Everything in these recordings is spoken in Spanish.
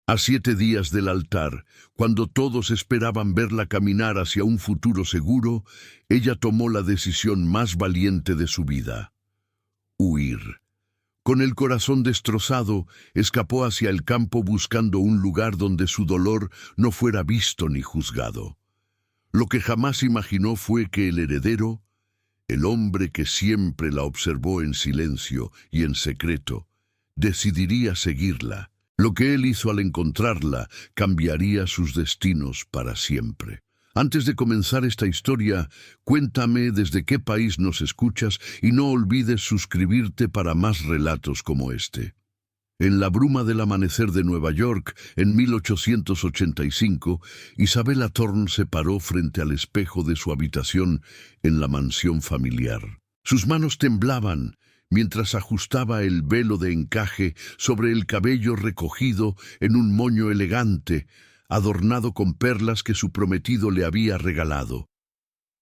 A 7 días del altar, cuando todos esperaban verla caminar hacia un futuro seguro, ella tomó la decisión más valiente de su vida: huir. Con el corazón destrozado, escapó hacia el campo buscando un lugar donde su dolor no fuera visto ni juzgado. Lo que jamás imaginó fue que el heredero, el hombre que siempre la observó en silencio y en secreto, decidiría seguirla. Lo que él hizo al encontrarla cambiaría sus destinos para siempre. Antes de comenzar esta historia, cuéntame desde qué país nos escuchas y no olvides suscribirte para más relatos como este. En la bruma del amanecer de Nueva York, en 1885, Isabella Thorne se paró frente al espejo de su habitación en la mansión familiar. Sus manos temblaban mientras ajustaba el velo de encaje sobre el cabello recogido en un moño elegante, adornado con perlas que su prometido le había regalado.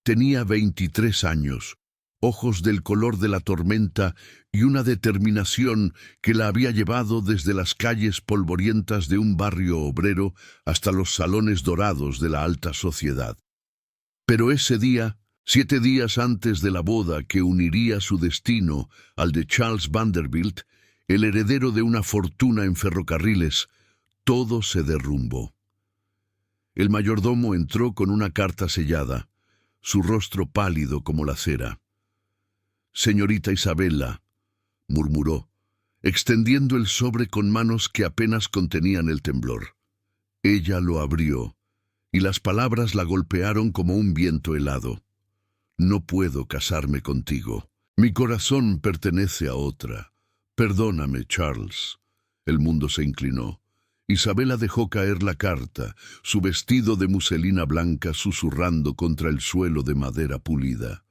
Tenía 23 años, ojos del color de la tormenta y una determinación que la había llevado desde las calles polvorientas de un barrio obrero hasta los salones dorados de la alta sociedad. Pero ese día, 7 días antes de la boda que uniría su destino al de Charles Vanderbilt, el heredero de una fortuna en ferrocarriles, todo se derrumbó. El mayordomo entró con una carta sellada, su rostro pálido como la cera. «Señorita Isabella», murmuró, extendiendo el sobre con manos que apenas contenían el temblor. Ella lo abrió, y las palabras la golpearon como un viento helado. «No puedo casarme contigo. Mi corazón pertenece a otra. Perdóname, Charles». El mundo se inclinó. Isabella dejó caer la carta, su vestido de muselina blanca susurrando contra el suelo de madera pulida.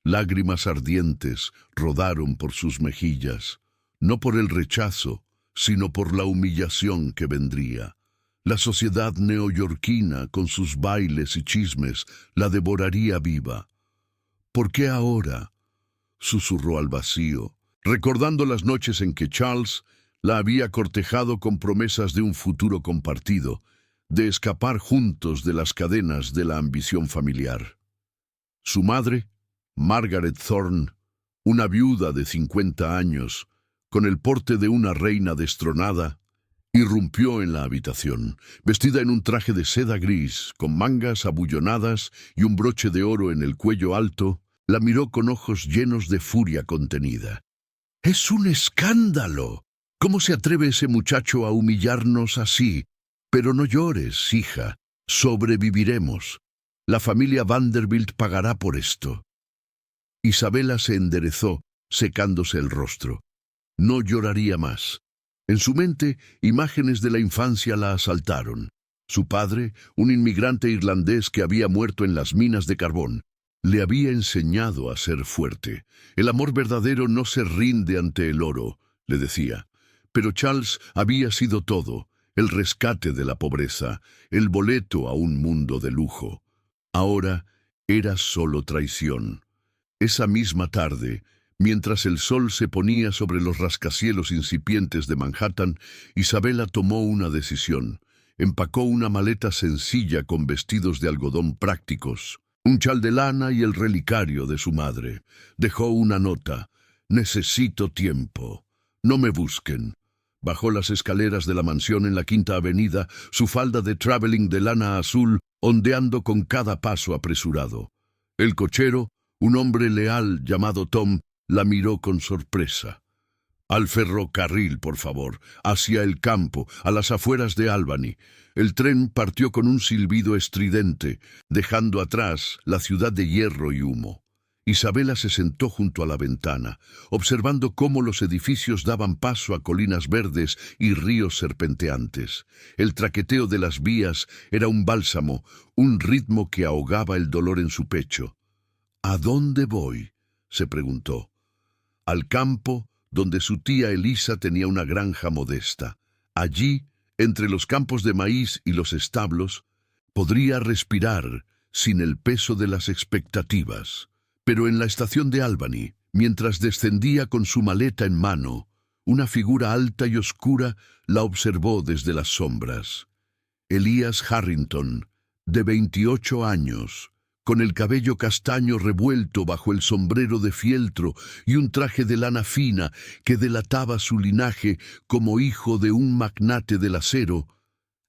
Lágrimas ardientes rodaron por sus mejillas, no por el rechazo, sino por la humillación que vendría. La sociedad neoyorquina, con sus bailes y chismes, la devoraría viva. «¿Por qué ahora?», susurró al vacío, recordando las noches en que Charles la había cortejado con promesas de un futuro compartido, de escapar juntos de las cadenas de la ambición familiar. Su madre, Margaret Thorne, una viuda de 50 años, con el porte de una reina destronada, irrumpió en la habitación, vestida en un traje de seda gris, con mangas abullonadas y un broche de oro en el cuello alto. La miró con ojos llenos de furia contenida. «¡Es un escándalo! ¿Cómo se atreve ese muchacho a humillarnos así? Pero no llores, hija. Sobreviviremos. La familia Vanderbilt pagará por esto». Isabella se enderezó, secándose el rostro. No lloraría más. En su mente, imágenes de la infancia la asaltaron. Su padre, un inmigrante irlandés que había muerto en las minas de carbón, le había enseñado a ser fuerte. «El amor verdadero no se rinde ante el oro», le decía. Pero Charles había sido todo, el rescate de la pobreza, el boleto a un mundo de lujo. Ahora era solo traición. Esa misma tarde, mientras el sol se ponía sobre los rascacielos incipientes de Manhattan, Isabella tomó una decisión. Empacó una maleta sencilla con vestidos de algodón prácticos, un chal de lana y el relicario de su madre. Dejó una nota: «Necesito tiempo. No me busquen». Bajó las escaleras de la mansión en la Quinta Avenida, su falda de traveling de lana azul ondeando con cada paso apresurado. El cochero, un hombre leal llamado Tom, la miró con sorpresa. «Al ferrocarril, por favor, hacia el campo, a las afueras de Albany». El tren partió con un silbido estridente, dejando atrás la ciudad de hierro y humo. Isabella se sentó junto a la ventana, observando cómo los edificios daban paso a colinas verdes y ríos serpenteantes. El traqueteo de las vías era un bálsamo, un ritmo que ahogaba el dolor en su pecho. «¿A dónde voy?», se preguntó. Al campo, donde su tía Elisa tenía una granja modesta. Allí, entre los campos de maíz y los establos, podría respirar sin el peso de las expectativas. Pero en la estación de Albany, mientras descendía con su maleta en mano, Una figura alta y oscura la observó desde las sombras. Elías Harrington, de 28 años, con el cabello castaño revuelto bajo el sombrero de fieltro y un traje de lana fina que delataba su linaje como hijo de un magnate del acero,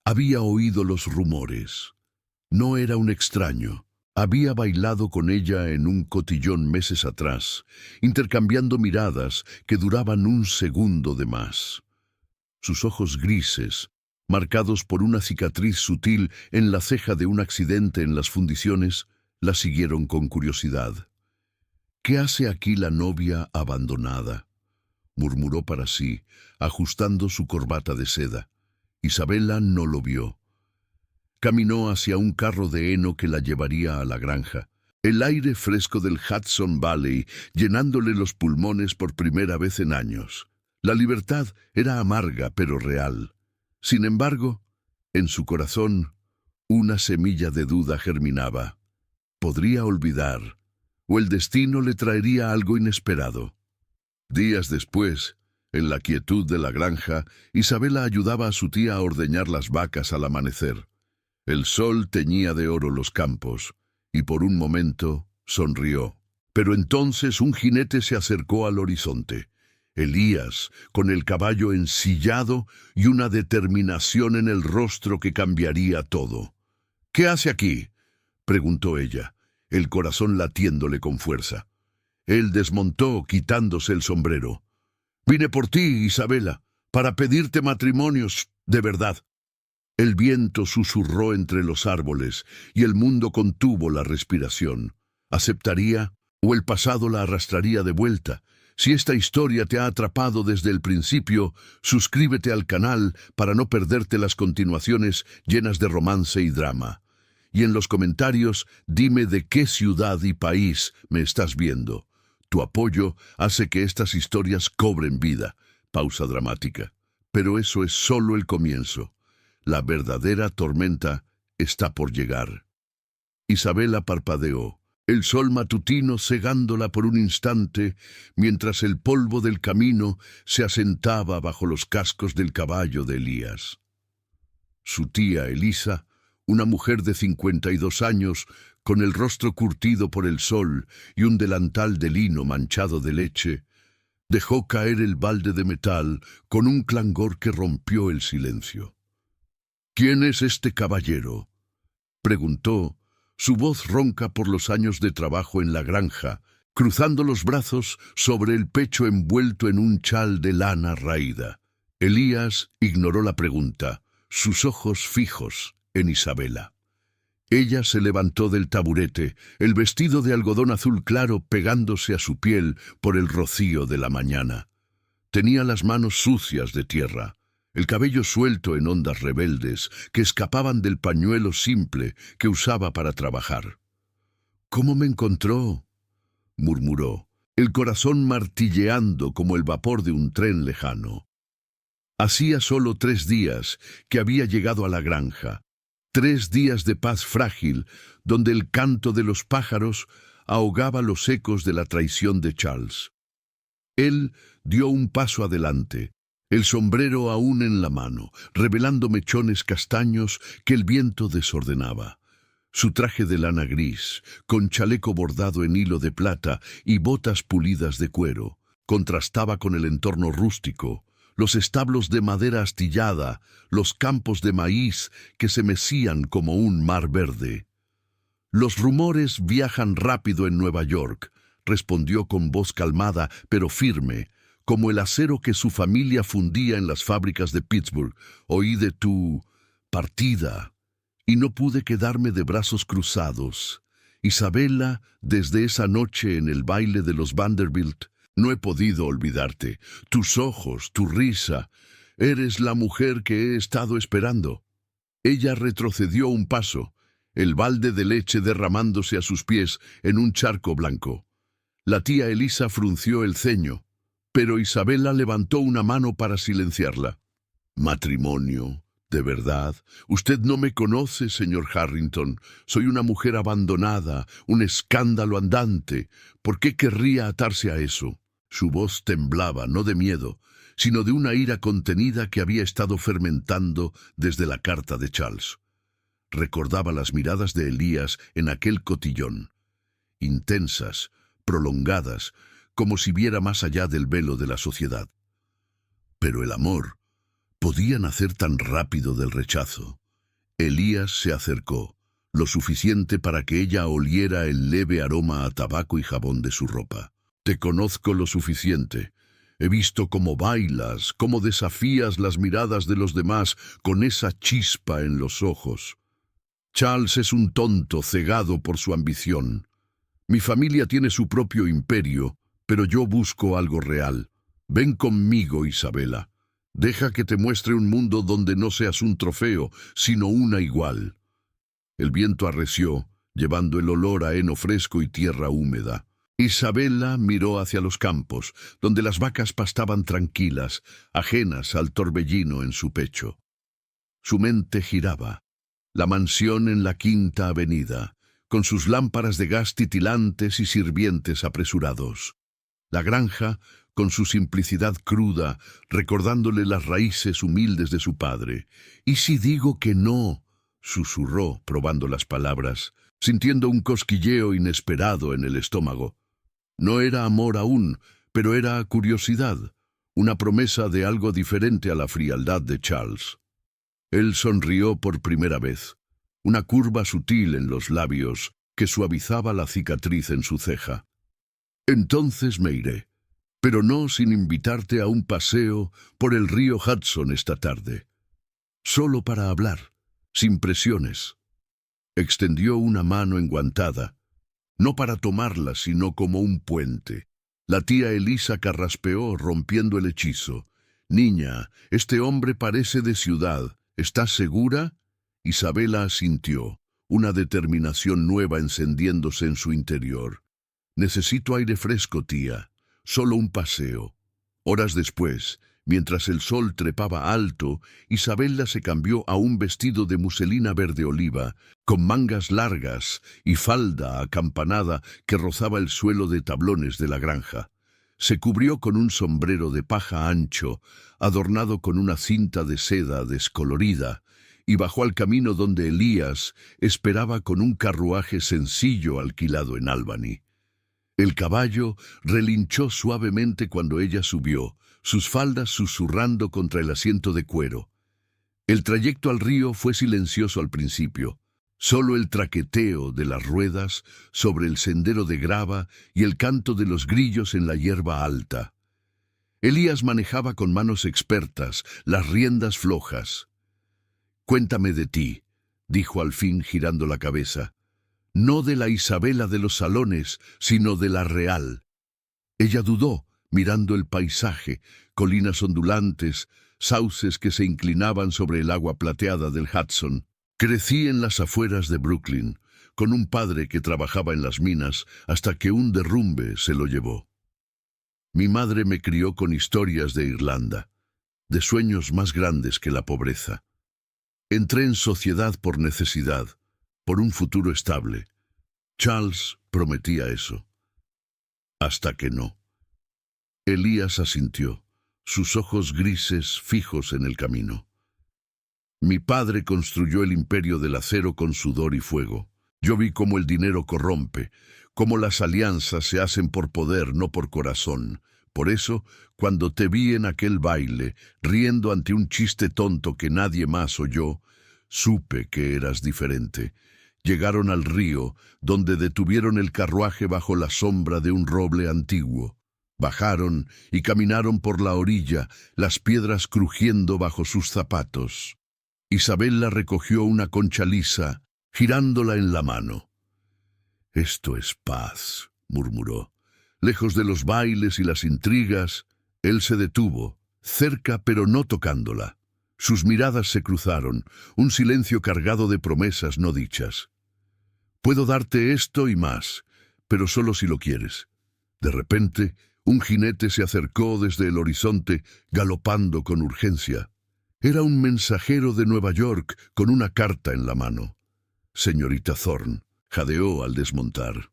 había oído los rumores. No era un extraño. Había bailado con ella en un cotillón meses atrás, intercambiando miradas que duraban un segundo de más. Sus ojos grises, marcados por una cicatriz sutil en la ceja de un accidente en las fundiciones, la siguieron con curiosidad. «¿Qué hace aquí la novia abandonada?», murmuró para sí, ajustando su corbata de seda. Isabela no lo vio. Caminó hacia un carro de heno que la llevaría a la granja. El aire fresco del Hudson Valley llenándole los pulmones por primera vez en años. La libertad era amarga pero real. Sin embargo, en su corazón, una semilla de duda germinaba. Podría olvidar, o el destino le traería algo inesperado. Días después, en la quietud de la granja, Isabela ayudaba a su tía a ordeñar las vacas al amanecer. El sol teñía de oro los campos, y por un momento sonrió. Pero entonces un jinete se acercó al horizonte. Elías, con el caballo ensillado y una determinación en el rostro que cambiaría todo. «¿Qué hace aquí?», preguntó ella, el corazón latiéndole con fuerza. Él desmontó, quitándose el sombrero. «Vine por ti, Isabela, para pedirte matrimonios de verdad». El viento susurró entre los árboles y el mundo contuvo la respiración. ¿Aceptaría o el pasado la arrastraría de vuelta? Si esta historia te ha atrapado desde el principio, suscríbete al canal para no perderte las continuaciones llenas de romance y drama. Y en los comentarios dime de qué ciudad y país me estás viendo. Tu apoyo hace que estas historias cobren vida. Pausa dramática. Pero eso es solo el comienzo. La verdadera tormenta está por llegar. Isabela parpadeó, el sol matutino cegándola por un instante, mientras el polvo del camino se asentaba bajo los cascos del caballo de Elías. Su tía Elisa, una mujer de 52 años, con el rostro curtido por el sol y un delantal de lino manchado de leche, dejó caer el balde de metal con un clangor que rompió el silencio. «¿Quién es este caballero?», preguntó, su voz ronca por los años de trabajo en la granja, cruzando los brazos sobre el pecho envuelto en un chal de lana raída. Elías ignoró la pregunta, sus ojos fijos en Isabela. Ella se levantó del taburete, el vestido de algodón azul claro pegándose a su piel por el rocío de la mañana. Tenía las manos sucias de tierra, el cabello suelto en ondas rebeldes que escapaban del pañuelo simple que usaba para trabajar. «¿Cómo me encontró?», murmuró, el corazón martilleando como el vapor de un tren lejano. Hacía solo 3 días que había llegado a la granja, 3 días de paz frágil, donde el canto de los pájaros ahogaba los ecos de la traición de Charles. Él dio un paso adelante, el sombrero aún en la mano, revelando mechones castaños que el viento desordenaba. Su traje de lana gris, con chaleco bordado en hilo de plata y botas pulidas de cuero, contrastaba con el entorno rústico, los establos de madera astillada, los campos de maíz que se mecían como un mar verde. «Los rumores viajan rápido en Nueva York», respondió con voz calmada pero firme, como el acero que su familia fundía en las fábricas de Pittsburgh. «Oí de tu partida y no pude quedarme de brazos cruzados. Isabela, desde esa noche en el baile de los Vanderbilt, no he podido olvidarte. Tus ojos, tu risa. Eres la mujer que he estado esperando». Ella retrocedió un paso, el balde de leche derramándose a sus pies en un charco blanco. La tía Elisa frunció el ceño, pero Isabela levantó una mano para silenciarla. «Matrimonio, de verdad. Usted no me conoce, señor Harrington. Soy una mujer abandonada, un escándalo andante. ¿Por qué querría atarse a eso?». Su voz temblaba, no de miedo, sino de una ira contenida que había estado fermentando desde la carta de Charles. Recordaba las miradas de Elías en aquel cotillón, intensas, prolongadas, como si viera más allá del velo de la sociedad. Pero el amor podía nacer tan rápido del rechazo. Elías se acercó, lo suficiente para que ella oliera el leve aroma a tabaco y jabón de su ropa. Te conozco lo suficiente. He visto cómo bailas, cómo desafías las miradas de los demás con esa chispa en los ojos. Charles es un tonto cegado por su ambición. Mi familia tiene su propio imperio, pero yo busco algo real. Ven conmigo, Isabela. Deja que te muestre un mundo donde no seas un trofeo, sino una igual. El viento arreció, llevando el olor a heno fresco y tierra húmeda. Isabela miró hacia los campos, donde las vacas pastaban tranquilas, ajenas al torbellino en su pecho. Su mente giraba. La mansión en la Quinta Avenida, con sus lámparas de gas titilantes y sirvientes apresurados. La granja, con su simplicidad cruda, recordándole las raíces humildes de su padre. «¿Y si digo que no?», susurró, probando las palabras, sintiendo un cosquilleo inesperado en el estómago. No era amor aún, pero era curiosidad, una promesa de algo diferente a la frialdad de Charles. Él sonrió por primera vez, una curva sutil en los labios que suavizaba la cicatriz en su ceja. «Entonces me iré, pero no sin invitarte a un paseo por el río Hudson esta tarde. Solo para hablar, sin presiones». Extendió una mano enguantada, no para tomarla, sino como un puente. La tía Elisa carraspeó, rompiendo el hechizo. «Niña, este hombre parece de ciudad. ¿Estás segura?» Isabela asintió, una determinación nueva encendiéndose en su interior. «Necesito aire fresco, tía. Solo un paseo». Horas después, mientras el sol trepaba alto, Isabela se cambió a un vestido de muselina verde oliva, con mangas largas y falda acampanada que rozaba el suelo de tablones de la granja. Se cubrió con un sombrero de paja ancho, adornado con una cinta de seda descolorida, y bajó al camino donde Elías esperaba con un carruaje sencillo alquilado en Albany. El caballo relinchó suavemente cuando ella subió, sus faldas susurrando contra el asiento de cuero. El trayecto al río fue silencioso al principio, solo el traqueteo de las ruedas sobre el sendero de grava y el canto de los grillos en la hierba alta. Elías manejaba con manos expertas, las riendas flojas. «Cuéntame de ti», dijo al fin girando la cabeza. «No de la Isabela de los salones, sino de la real». Ella dudó, mirando el paisaje, colinas ondulantes, sauces que se inclinaban sobre el agua plateada del Hudson. «Crecí en las afueras de Brooklyn, con un padre que trabajaba en las minas hasta que un derrumbe se lo llevó. Mi madre me crió con historias de Irlanda, de sueños más grandes que la pobreza. Entré en sociedad por necesidad, por un futuro estable. Charles prometía eso. Hasta que no». Elías asintió, sus ojos grises fijos en el camino. «Mi padre construyó el imperio del acero con sudor y fuego. Yo vi cómo el dinero corrompe, cómo las alianzas se hacen por poder, no por corazón. Por eso, cuando te vi en aquel baile, riendo ante un chiste tonto que nadie más oyó, supe que eras diferente». Llegaron al río, donde detuvieron el carruaje bajo la sombra de un roble antiguo. Bajaron y caminaron por la orilla, las piedras crujiendo bajo sus zapatos. Isabela recogió una concha lisa, girándola en la mano. «Esto es paz», murmuró. Lejos de los bailes y las intrigas, él se detuvo, cerca pero no tocándola. Sus miradas se cruzaron, un silencio cargado de promesas no dichas. «Puedo darte esto y más, pero solo si lo quieres». De repente, un jinete se acercó desde el horizonte, galopando con urgencia. Era un mensajero de Nueva York con una carta en la mano. «Señorita Thorne», jadeó al desmontar.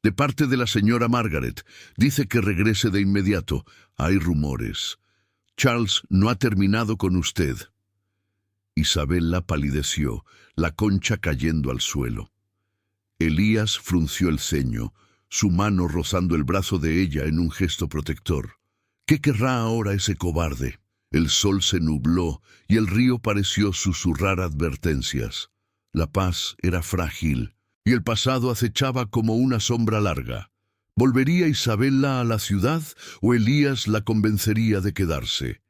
«De parte de la señora Margaret. Dice que regrese de inmediato. Hay rumores. Charles no ha terminado con usted. Isabella palideció, la concha cayendo al suelo. Elías frunció el ceño, su mano rozando el brazo de ella en un gesto protector. ¿Qué querrá ahora ese cobarde? El sol se nubló y el río pareció susurrar advertencias. La paz era frágil y el pasado acechaba como una sombra larga. ¿Volvería Isabella a la ciudad o Elías la convencería de quedarse?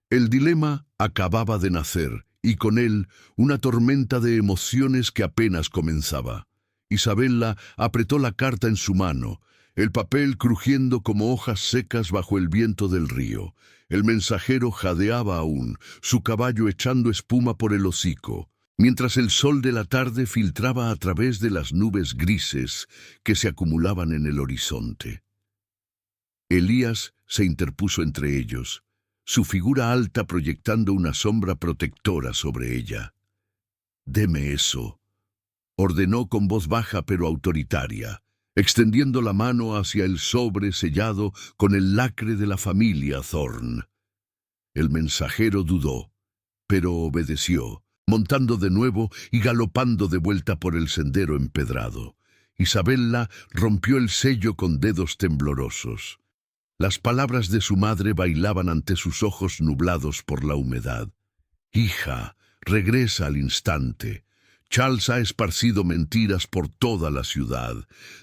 El dilema acababa de nacer y con él una tormenta de emociones que apenas comenzaba. Isabella apretó la carta en su mano, el papel crujiendo como hojas secas bajo el viento del río. El mensajero jadeaba aún, su caballo echando espuma por el hocico, mientras el sol de la tarde filtraba a través de las nubes grises que se acumulaban en el horizonte. Elías se interpuso entre ellos, su figura alta proyectando una sombra protectora sobre ella. «Deme eso», ordenó con voz baja pero autoritaria, extendiendo la mano hacia el sobre sellado con el lacre de la familia Thorne. El mensajero dudó, pero obedeció, montando de nuevo y galopando de vuelta por el sendero empedrado. Isabella rompió el sello con dedos temblorosos. Las palabras de su madre bailaban ante sus ojos nublados por la humedad. «Hija, regresa al instante. Charles ha esparcido mentiras por toda la ciudad.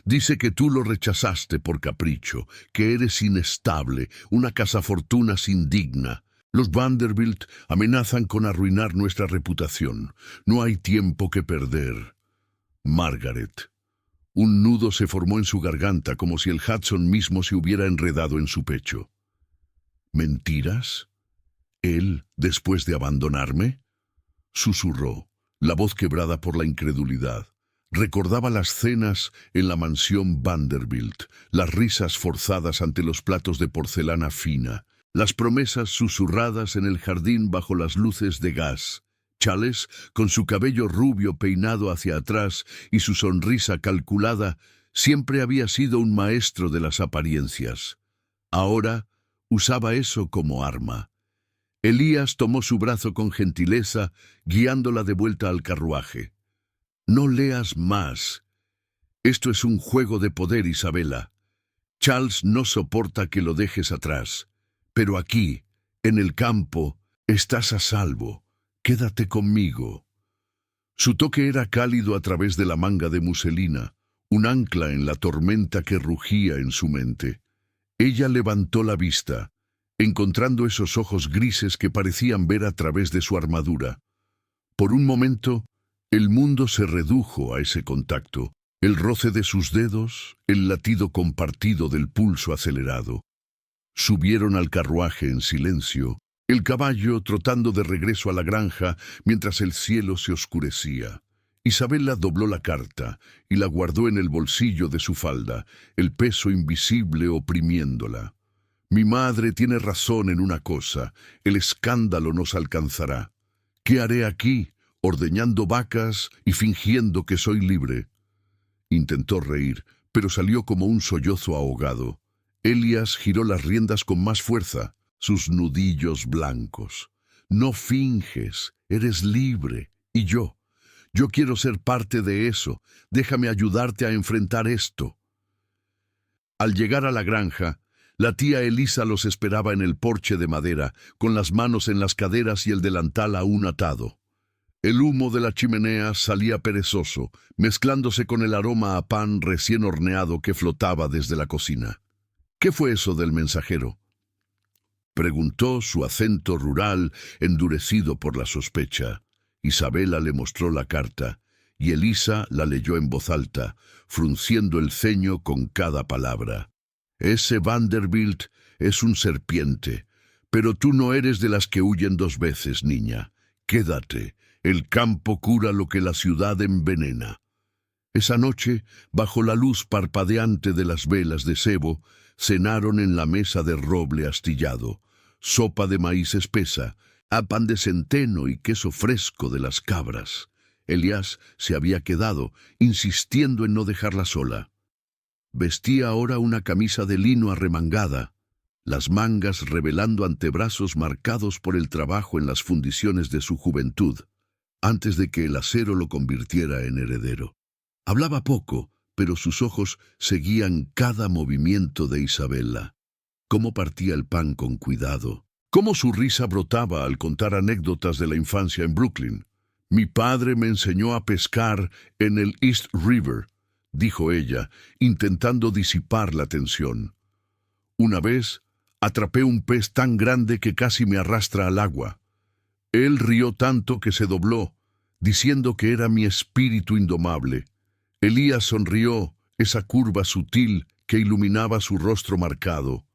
Dice que tú lo rechazaste por capricho, que eres inestable, una cazafortunas indigna. Los Vanderbilt amenazan con arruinar nuestra reputación. No hay tiempo que perder. Margaret». Un nudo se formó en su garganta como si el Hudson mismo se hubiera enredado en su pecho. ¿Mentiras? ¿Él, después de abandonarme? Susurró, la voz quebrada por la incredulidad. Recordaba las cenas en la mansión Vanderbilt, las risas forzadas ante los platos de porcelana fina, las promesas susurradas en el jardín bajo las luces de gas. Charles, con su cabello rubio peinado hacia atrás y su sonrisa calculada, siempre había sido un maestro de las apariencias. Ahora usaba eso como arma. Elías tomó su brazo con gentileza, guiándola de vuelta al carruaje. «No leas más. Esto es un juego de poder, Isabella. Charles no soporta que lo dejes atrás. Pero aquí, en el campo, estás a salvo. Quédate conmigo». Su toque era cálido a través de la manga de muselina, un ancla en la tormenta que rugía en su mente. Ella levantó la vista, encontrando esos ojos grises que parecían ver a través de su armadura. Por un momento, el mundo se redujo a ese contacto, el roce de sus dedos, el latido compartido del pulso acelerado. Subieron al carruaje en silencio, el caballo trotando de regreso a la granja mientras el cielo se oscurecía. Isabella dobló la carta y la guardó en el bolsillo de su falda, el peso invisible oprimiéndola. «Mi madre tiene razón en una cosa, el escándalo nos alcanzará. ¿Qué haré aquí, ordeñando vacas y fingiendo que soy libre?» Intentó reír, pero salió como un sollozo ahogado. Elías giró las riendas con más fuerza, sus nudillos blancos. «No finges, eres libre, y yo quiero ser parte de eso. Déjame ayudarte a enfrentar esto». Al llegar a la granja, la tía Elisa los esperaba en el porche de madera, con las manos en las caderas y el delantal aún atado. El humo de la chimenea salía perezoso, mezclándose con el aroma a pan recién horneado que flotaba desde la cocina. «¿Qué fue eso del mensajero?», preguntó, su acento rural endurecido por la sospecha. Isabella le mostró la carta, y Elisa la leyó en voz alta, frunciendo el ceño con cada palabra. «Ese Vanderbilt es un serpiente, pero tú no eres de las que huyen dos veces, niña. Quédate, el campo cura lo que la ciudad envenena». Esa noche, bajo la luz parpadeante de las velas de sebo, cenaron en la mesa de roble astillado, sopa de maíz espesa, a pan de centeno y queso fresco de las cabras. Elías se había quedado, insistiendo en no dejarla sola. Vestía ahora una camisa de lino arremangada. las mangas revelando antebrazos marcados por el trabajo en las fundiciones de su juventud, antes de que el acero lo convirtiera en heredero. Hablaba poco, pero sus ojos seguían cada movimiento de Isabella. Cómo partía el pan con cuidado, cómo su risa brotaba al contar anécdotas de la infancia en Brooklyn. «Mi padre me enseñó a pescar en el East River», dijo ella, intentando disipar la tensión. «Una vez atrapé un pez tan grande que casi me arrastra al agua. Él rió tanto que se dobló, diciendo que era mi espíritu indomable. Elías sonrió, esa curva sutil que iluminaba su rostro marcado.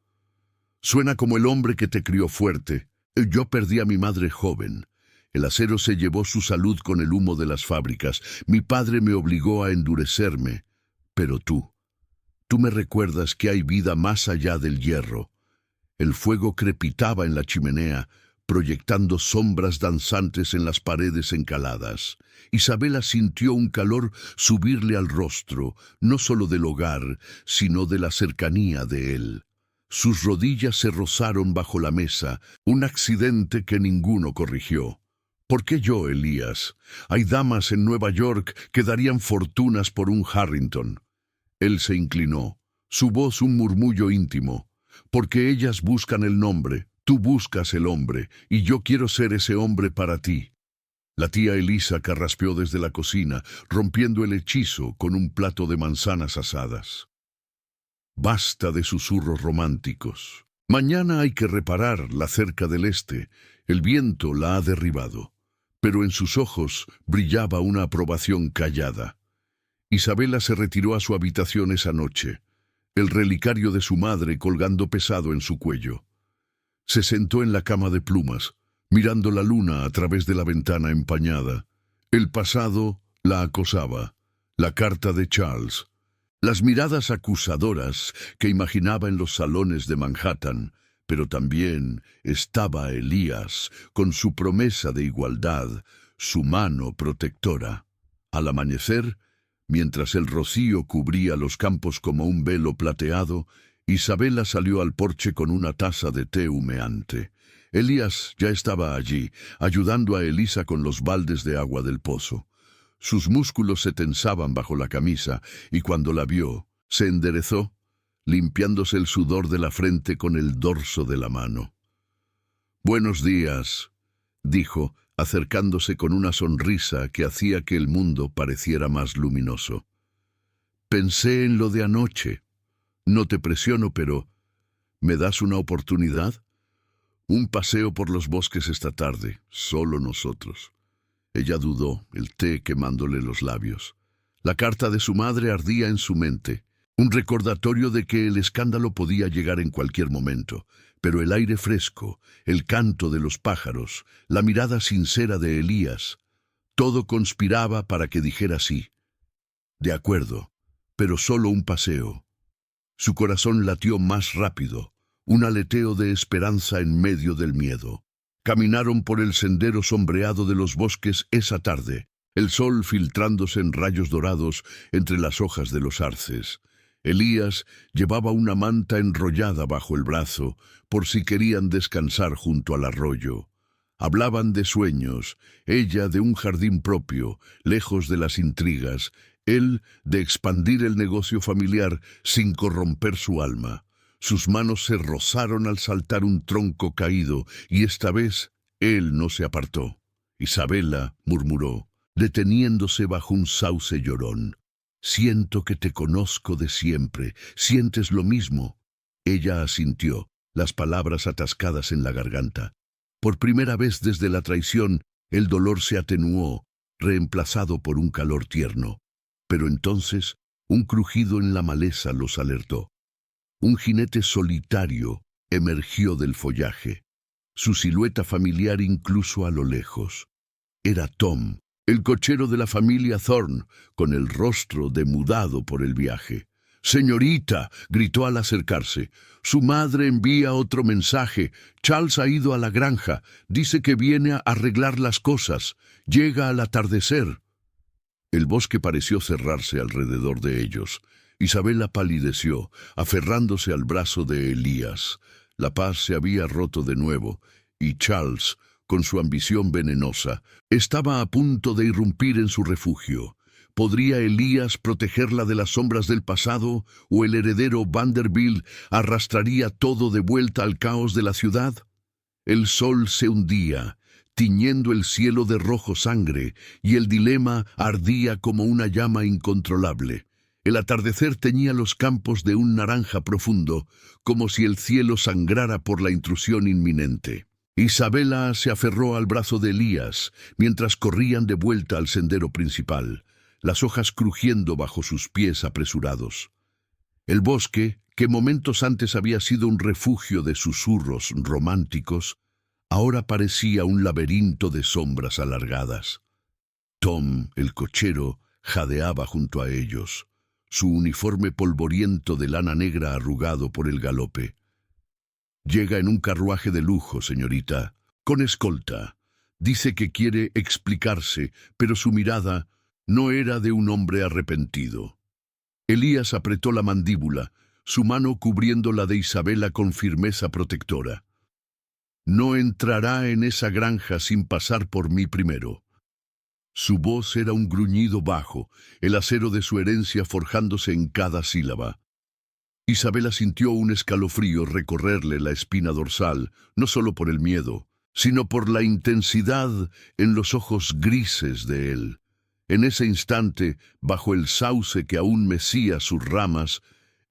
Suena como el hombre que te crió fuerte. Yo perdí a mi madre joven. El acero se llevó su salud con el humo de las fábricas. Mi padre me obligó a endurecerme. Pero tú me recuerdas que hay vida más allá del hierro». El fuego crepitaba en la chimenea, proyectando sombras danzantes en las paredes encaladas. Isabella sintió un calor subirle al rostro, no solo del hogar, sino de la cercanía de él. Sus rodillas se rozaron bajo la mesa, un accidente que ninguno corrigió. «¿Por qué yo, Elías? Hay damas en Nueva York que darían fortunas por un Harrington». Él se inclinó, su voz un murmullo íntimo. «Porque ellas buscan el nombre, tú buscas el hombre, y yo quiero ser ese hombre para ti». La tía Elisa carraspeó desde la cocina, rompiendo el hechizo con un plato de manzanas asadas. «Basta de susurros románticos. Mañana hay que reparar la cerca del este. El viento la ha derribado». Pero en sus ojos brillaba una aprobación callada. Isabella se retiró a su habitación esa noche, el relicario de su madre colgando pesado en su cuello. Se sentó en la cama de plumas, mirando la luna a través de la ventana empañada. El pasado la acosaba, la carta de Charles, las miradas acusadoras que imaginaba en los salones de Manhattan, pero también estaba Elías, con su promesa de igualdad, su mano protectora. Al amanecer, mientras el rocío cubría los campos como un velo plateado, Isabella salió al porche con una taza de té humeante. Elías ya estaba allí, ayudando a Elisa con los baldes de agua del pozo. Sus músculos se tensaban bajo la camisa, y cuando la vio, se enderezó, limpiándose el sudor de la frente con el dorso de la mano. «Buenos días», dijo, acercándose con una sonrisa que hacía que el mundo pareciera más luminoso. «Pensé en lo de anoche. No te presiono, pero ¿me das una oportunidad? Un paseo por los bosques esta tarde, solo nosotros». Ella dudó, el té quemándole los labios. La carta de su madre ardía en su mente, un recordatorio de que el escándalo podía llegar en cualquier momento, pero el aire fresco, el canto de los pájaros, la mirada sincera de Elías, todo conspiraba para que dijera sí. De acuerdo, pero solo un paseo. Su corazón latió más rápido, un aleteo de esperanza en medio del miedo. Caminaron por el sendero sombreado de los bosques esa tarde, el sol filtrándose en rayos dorados entre las hojas de los arces. Elías llevaba una manta enrollada bajo el brazo, por si querían descansar junto al arroyo. Hablaban de sueños, ella de un jardín propio, lejos de las intrigas, él de expandir el negocio familiar sin corromper su alma. Sus manos se rozaron al saltar un tronco caído, y esta vez él no se apartó. Isabella murmuró, deteniéndose bajo un sauce llorón. «Siento que te conozco de siempre. ¿Sientes lo mismo?» Ella asintió, las palabras atascadas en la garganta. Por primera vez desde la traición, el dolor se atenuó, reemplazado por un calor tierno. Pero entonces, un crujido en la maleza los alertó. Un jinete solitario emergió del follaje, su silueta familiar incluso a lo lejos. Era Tom, el cochero de la familia Thorne, con el rostro demudado por el viaje. «Señorita», gritó al acercarse, «su madre envía otro mensaje. Charles ha ido a la granja. Dice que viene a arreglar las cosas. Llega al atardecer». El bosque pareció cerrarse alrededor de ellos. Isabella palideció, aferrándose al brazo de Elías. La paz se había roto de nuevo, y Charles, con su ambición venenosa, estaba a punto de irrumpir en su refugio. ¿Podría Elías protegerla de las sombras del pasado, o el heredero Vanderbilt arrastraría todo de vuelta al caos de la ciudad? El sol se hundía, tiñendo el cielo de rojo sangre, y el dilema ardía como una llama incontrolable. El atardecer teñía los campos de un naranja profundo, como si el cielo sangrara por la intrusión inminente. Isabela se aferró al brazo de Elías, mientras corrían de vuelta al sendero principal, las hojas crujiendo bajo sus pies apresurados. El bosque, que momentos antes había sido un refugio de susurros románticos, ahora parecía un laberinto de sombras alargadas. Tom, el cochero, jadeaba junto a ellos, su uniforme polvoriento de lana negra arrugado por el galope. Llega en un carruaje de lujo, señorita, con escolta. Dice que quiere explicarse, pero su mirada no era de un hombre arrepentido. Elías apretó la mandíbula, su mano cubriendo la de Isabela con firmeza protectora. No entrará en esa granja sin pasar por mí primero. Su voz era un gruñido bajo, el acero de su herencia forjándose en cada sílaba. Isabela sintió un escalofrío recorrerle la espina dorsal, no solo por el miedo, sino por la intensidad en los ojos grises de él. En ese instante, bajo el sauce que aún mecía sus ramas,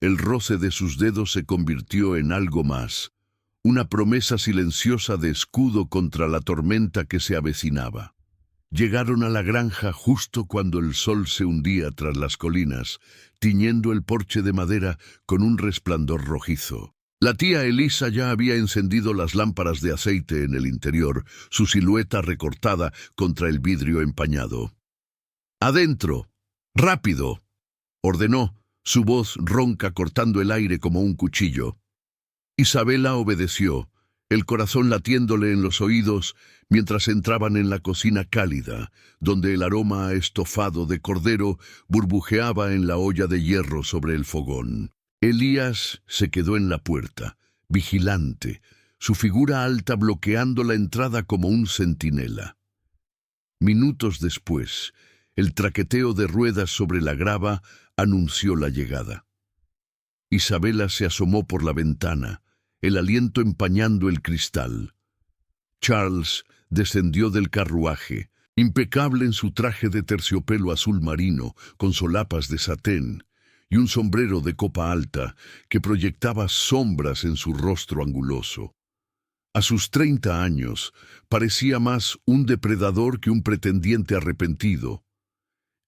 el roce de sus dedos se convirtió en algo más, una promesa silenciosa de escudo contra la tormenta que se avecinaba. Llegaron a la granja justo cuando el sol se hundía tras las colinas, tiñendo el porche de madera con un resplandor rojizo. La tía Elisa ya había encendido las lámparas de aceite en el interior, su silueta recortada contra el vidrio empañado. «¡Adentro! ¡Rápido!», ordenó, su voz ronca cortando el aire como un cuchillo. Isabela obedeció, el corazón latiéndole en los oídos mientras entraban en la cocina cálida, donde el aroma a estofado de cordero burbujeaba en la olla de hierro sobre el fogón. Elías se quedó en la puerta, vigilante, su figura alta bloqueando la entrada como un centinela. Minutos después, el traqueteo de ruedas sobre la grava anunció la llegada. Isabela se asomó por la ventana, el aliento empañando el cristal. Charles descendió del carruaje, impecable en su traje de terciopelo azul marino, con solapas de satén, y un sombrero de copa alta que proyectaba sombras en su rostro anguloso. A sus 30 años, parecía más un depredador que un pretendiente arrepentido.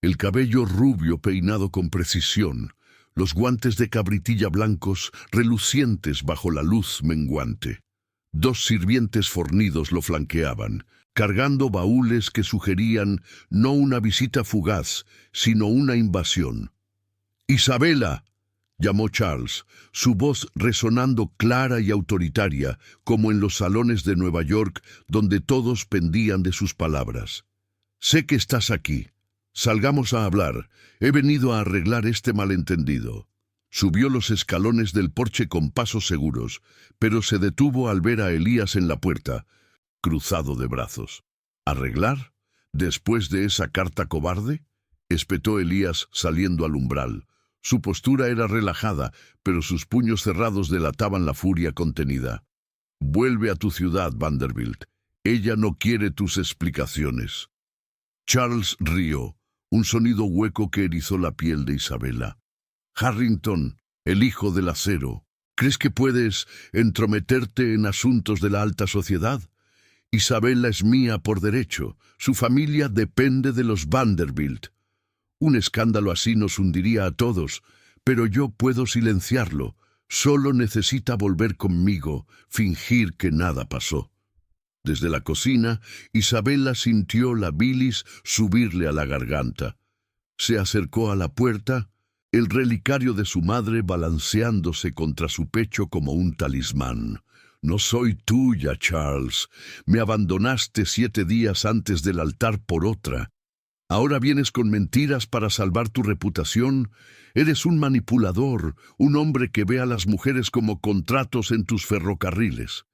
El cabello rubio peinado con precisión, los guantes de cabritilla blancos relucientes bajo la luz menguante. 2 sirvientes fornidos lo flanqueaban, cargando baúles que sugerían no una visita fugaz, sino una invasión. «¡Isabela!», llamó Charles, su voz resonando clara y autoritaria, como en los salones de Nueva York, donde todos pendían de sus palabras. «Sé que estás aquí. Salgamos a hablar. He venido a arreglar este malentendido». Subió los escalones del porche con pasos seguros, pero se detuvo al ver a Elías en la puerta, cruzado de brazos. «¿Arreglar? ¿Después de esa carta cobarde?», espetó Elías saliendo al umbral. Su postura era relajada, pero sus puños cerrados delataban la furia contenida. «Vuelve a tu ciudad, Vanderbilt. Ella no quiere tus explicaciones». Charles rió, un sonido hueco que erizó la piel de Isabela. «Harrington, el hijo del acero, ¿crees que puedes entrometerte en asuntos de la alta sociedad? Isabela es mía por derecho. Su familia depende de los Vanderbilt. Un escándalo así nos hundiría a todos, pero yo puedo silenciarlo. Solo necesita volver conmigo, fingir que nada pasó». Desde la cocina, Isabela sintió la bilis subirle a la garganta. Se acercó a la puerta, el relicario de su madre balanceándose contra su pecho como un talismán. «No soy tuya, Charles. Me abandonaste 7 días antes del altar por otra. Ahora vienes con mentiras para salvar tu reputación. Eres un manipulador, un hombre que ve a las mujeres como contratos en tus ferrocarriles.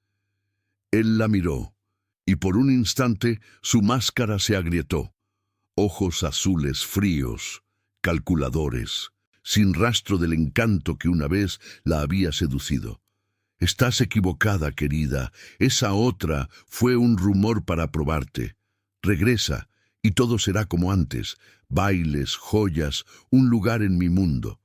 Él la miró, y por un instante su máscara se agrietó. Ojos azules fríos, calculadores, sin rastro del encanto que una vez la había seducido. Estás equivocada, querida. Esa otra fue un rumor para probarte. Regresa, y todo será como antes. Bailes, joyas, un lugar en mi mundo.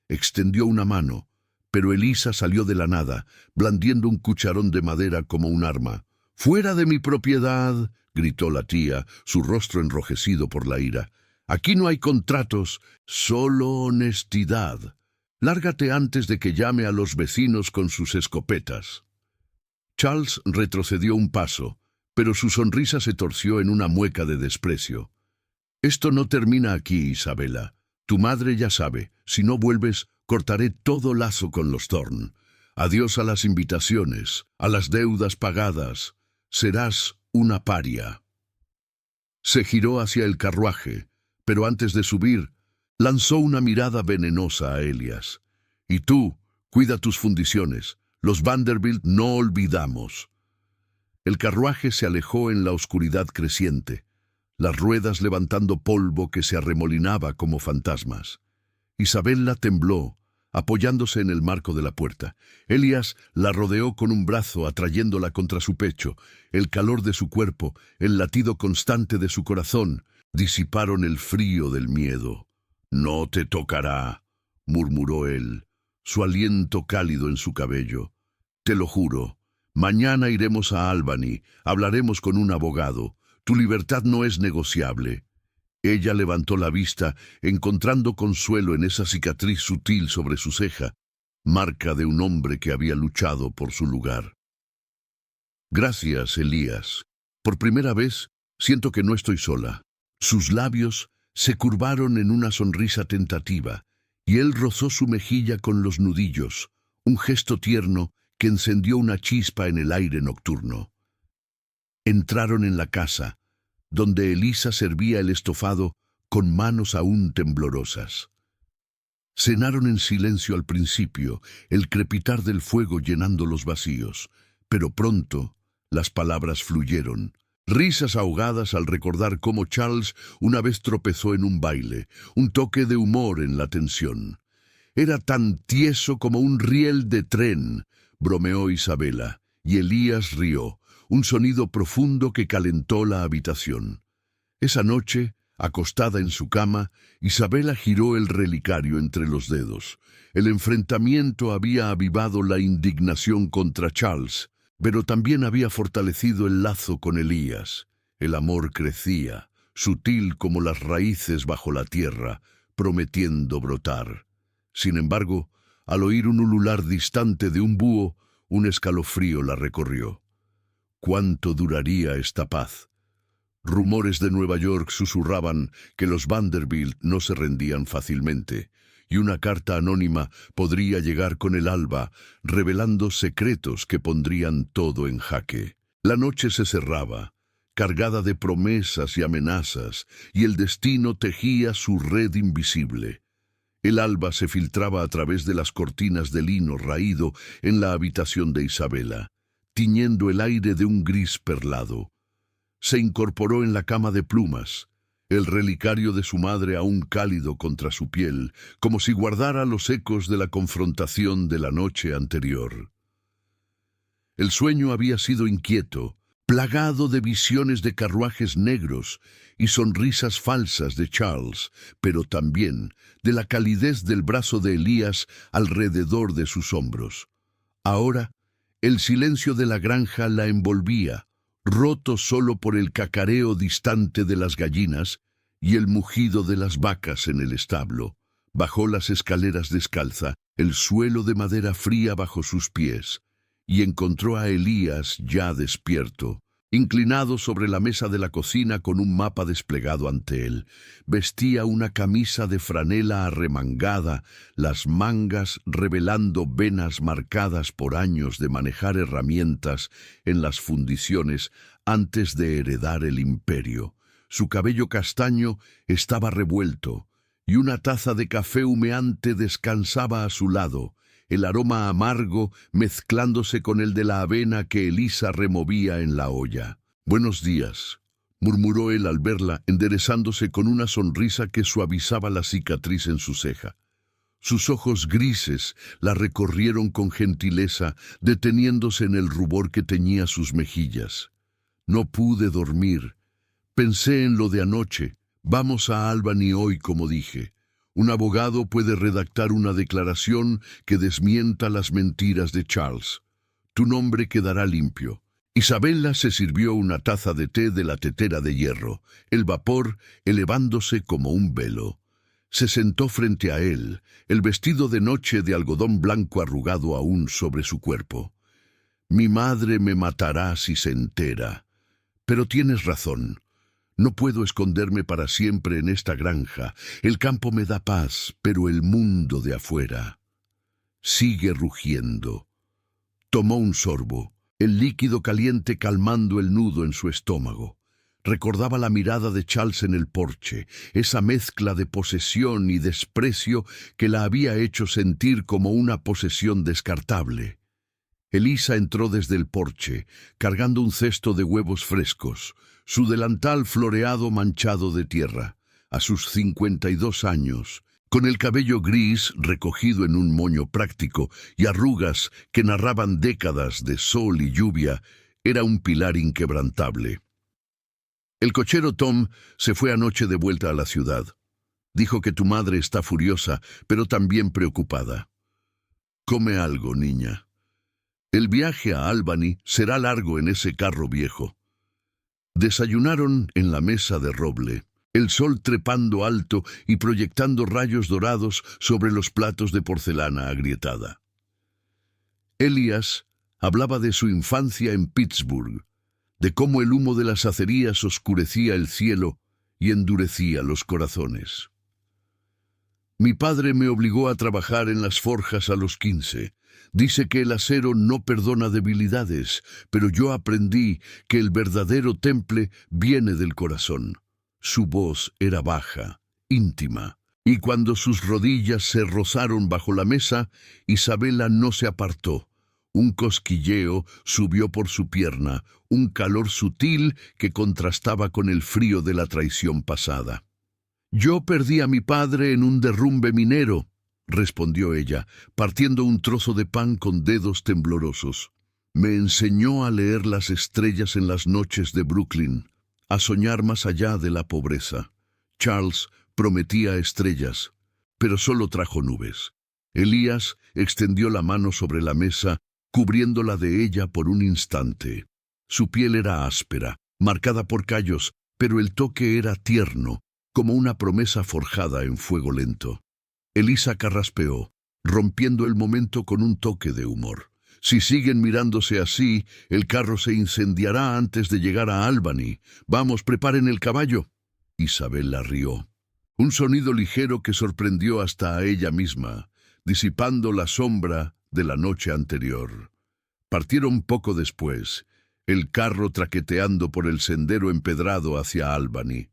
Extendió una mano, pero Elisa salió de la nada, blandiendo un cucharón de madera como un arma. «¡Fuera de mi propiedad!», gritó la tía, su rostro enrojecido por la ira. «Aquí no hay contratos, solo honestidad. Lárgate antes de que llame a los vecinos con sus escopetas». Charles retrocedió un paso, pero su sonrisa se torció en una mueca de desprecio. «Esto no termina aquí, Isabela. Tu madre ya sabe, si no vuelves, cortaré todo lazo con los Thorne. Adiós a las invitaciones, a las deudas pagadas. Serás una paria». Se giró hacia el carruaje, pero antes de subir, lanzó una mirada venenosa a Elias. «Y tú, cuida tus fundiciones. Los Vanderbilt no olvidamos». El carruaje se alejó en la oscuridad creciente, las ruedas levantando polvo que se arremolinaba como fantasmas. Isabela tembló, apoyándose en el marco de la puerta. Elias la rodeó con un brazo, atrayéndola contra su pecho. El calor de su cuerpo, el latido constante de su corazón, disiparon el frío del miedo. «No te tocará», murmuró él, su aliento cálido en su cabello. «Te lo juro. Mañana iremos a Albany, hablaremos con un abogado. Tu libertad no es negociable». Ella levantó la vista, encontrando consuelo en esa cicatriz sutil sobre su ceja, marca de un hombre que había luchado por su lugar. «Gracias, Elías. Por primera vez siento que no estoy sola». Sus labios se curvaron en una sonrisa tentativa, y él rozó su mejilla con los nudillos, un gesto tierno que encendió una chispa en el aire nocturno. Entraron en la casa, donde Elisa servía el estofado con manos aún temblorosas. Cenaron en silencio al principio, el crepitar del fuego llenando los vacíos, pero pronto las palabras fluyeron. Risas ahogadas al recordar cómo Charles una vez tropezó en un baile, un toque de humor en la tensión. «Era tan tieso como un riel de tren», bromeó Isabela, y Elías rió, un sonido profundo que calentó la habitación. Esa noche, acostada en su cama, Isabela giró el relicario entre los dedos. El enfrentamiento había avivado la indignación contra Charles, pero también había fortalecido el lazo con Elías. El amor crecía, sutil como las raíces bajo la tierra, prometiendo brotar. Sin embargo, al oír un ulular distante de un búho, un escalofrío la recorrió. ¿Cuánto duraría esta paz? Rumores de Nueva York susurraban que los Vanderbilt no se rendían fácilmente, y una carta anónima podría llegar con el alba, revelando secretos que pondrían todo en jaque. La noche se cerraba, cargada de promesas y amenazas, y el destino tejía su red invisible. El alba se filtraba a través de las cortinas de lino raído en la habitación de Isabela, tiñendo el aire de un gris perlado. Se incorporó en la cama de plumas, el relicario de su madre aún cálido contra su piel, como si guardara los ecos de la confrontación de la noche anterior. El sueño había sido inquieto, plagado de visiones de carruajes negros y sonrisas falsas de Charles, pero también de la calidez del brazo de Elías alrededor de sus hombros. Ahora, el silencio de la granja la envolvía, roto solo por el cacareo distante de las gallinas y el mugido de las vacas en el establo. Bajó las escaleras descalza, el suelo de madera fría bajo sus pies, y encontró a Elías ya despierto, inclinado sobre la mesa de la cocina con un mapa desplegado ante él. Vestía una camisa de franela arremangada, las mangas revelando venas marcadas por años de manejar herramientas en las fundiciones antes de heredar el imperio. Su cabello castaño estaba revuelto, y una taza de café humeante descansaba a su lado, el aroma amargo mezclándose con el de la avena que Elisa removía en la olla. «Buenos días», murmuró él al verla, enderezándose con una sonrisa que suavizaba la cicatriz en su ceja. Sus ojos grises la recorrieron con gentileza, deteniéndose en el rubor que teñía sus mejillas. «No pude dormir. Pensé en lo de anoche. Vamos a Albany hoy, como dije. Un abogado puede redactar una declaración que desmienta las mentiras de Charles. Tu nombre quedará limpio». Isabella se sirvió una taza de té de la tetera de hierro, el vapor elevándose como un velo. Se sentó frente a él, el vestido de noche de algodón blanco arrugado aún sobre su cuerpo. «Mi madre me matará si se entera. Pero tienes razón. No puedo esconderme para siempre en esta granja. El campo me da paz, pero el mundo de afuera sigue rugiendo». Tomó un sorbo, el líquido caliente calmando el nudo en su estómago. Recordaba la mirada de Charles en el porche, esa mezcla de posesión y desprecio que la había hecho sentir como una posesión descartable. Elisa entró desde el porche, cargando un cesto de huevos frescos, su delantal floreado manchado de tierra. A sus 52 años, con el cabello gris recogido en un moño práctico y arrugas que narraban décadas de sol y lluvia, era un pilar inquebrantable. «El cochero Tom se fue anoche de vuelta a la ciudad. Dijo que tu madre está furiosa, pero también preocupada. Come algo, niña. El viaje a Albany será largo en ese carro viejo». Desayunaron en la mesa de roble, el sol trepando alto y proyectando rayos dorados sobre los platos de porcelana agrietada. Elias hablaba de su infancia en Pittsburgh, de cómo el humo de las acerías oscurecía el cielo y endurecía los corazones. «Mi padre me obligó a trabajar en las forjas a los 15. Dice que el acero no perdona debilidades, pero yo aprendí que el verdadero temple viene del corazón». Su voz era baja, íntima, y cuando sus rodillas se rozaron bajo la mesa, Isabella no se apartó. Un cosquilleo subió por su pierna, un calor sutil que contrastaba con el frío de la traición pasada. «Yo perdí a mi padre en un derrumbe minero», respondió ella, partiendo un trozo de pan con dedos temblorosos. «Me enseñó a leer las estrellas en las noches de Brooklyn, a soñar más allá de la pobreza. Charles prometía estrellas, pero solo trajo nubes». Elías extendió la mano sobre la mesa, cubriéndola de ella por un instante. Su piel era áspera, marcada por callos, pero el toque era tierno, como una promesa forjada en fuego lento. Elisa carraspeó, rompiendo el momento con un toque de humor. «Si siguen mirándose así, el carro se incendiará antes de llegar a Albany. Vamos, preparen el caballo». Isabella rió. Un sonido ligero que sorprendió hasta a ella misma, disipando la sombra de la noche anterior. Partieron poco después, el carro traqueteando por el sendero empedrado hacia Albany.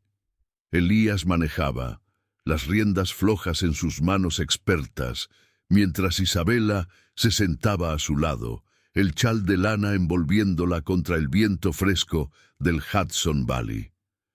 Elías manejaba, las riendas flojas en sus manos expertas, mientras Isabella se sentaba a su lado, el chal de lana envolviéndola contra el viento fresco del Hudson Valley.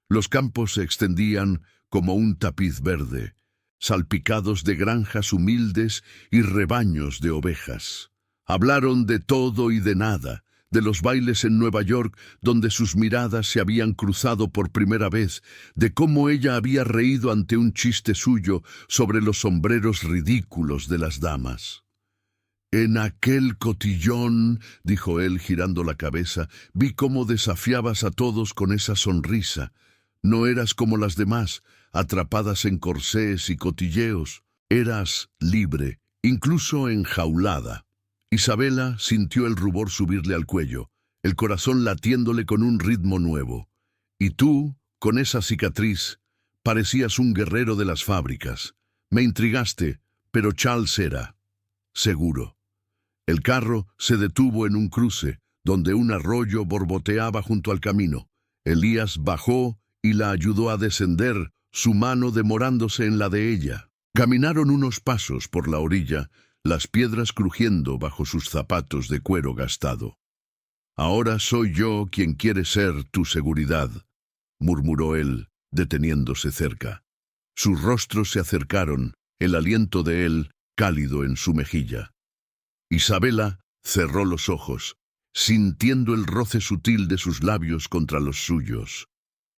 Los campos se extendían como un tapiz verde, salpicados de granjas humildes y rebaños de ovejas. Hablaron de todo y de nada, de los bailes en Nueva York donde sus miradas se habían cruzado por primera vez, de cómo ella había reído ante un chiste suyo sobre los sombreros ridículos de las damas. «En aquel cotillón», dijo él girando la cabeza, «vi cómo desafiabas a todos con esa sonrisa. No eras como las demás, atrapadas en corsés y cotilleos. Eras libre, incluso enjaulada». Isabella sintió el rubor subirle al cuello, el corazón latiéndole con un ritmo nuevo. «Y tú, con esa cicatriz, parecías un guerrero de las fábricas. Me intrigaste, pero Charles era seguro». El carro se detuvo en un cruce, donde un arroyo borboteaba junto al camino. Elías bajó y la ayudó a descender, su mano demorándose en la de ella. Caminaron unos pasos por la orilla, las piedras crujiendo bajo sus zapatos de cuero gastado. «Ahora soy yo quien quiere ser tu seguridad», murmuró él, deteniéndose cerca. Sus rostros se acercaron, el aliento de él cálido en su mejilla. Isabela cerró los ojos, sintiendo el roce sutil de sus labios contra los suyos.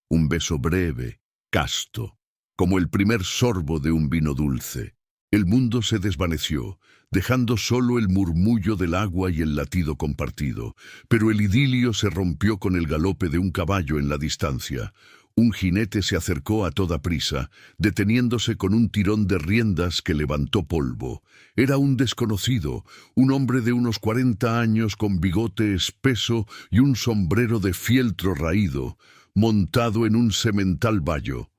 Un beso breve, casto, como el primer sorbo de un vino dulce. El mundo se desvaneció, dejando solo el murmullo del agua y el latido compartido, pero el idilio se rompió con el galope de un caballo en la distancia. Un jinete se acercó a toda prisa, deteniéndose con un tirón de riendas que levantó polvo. Era un desconocido, un hombre de unos 40 años con bigote espeso y un sombrero de fieltro raído, montado en un semental bayo.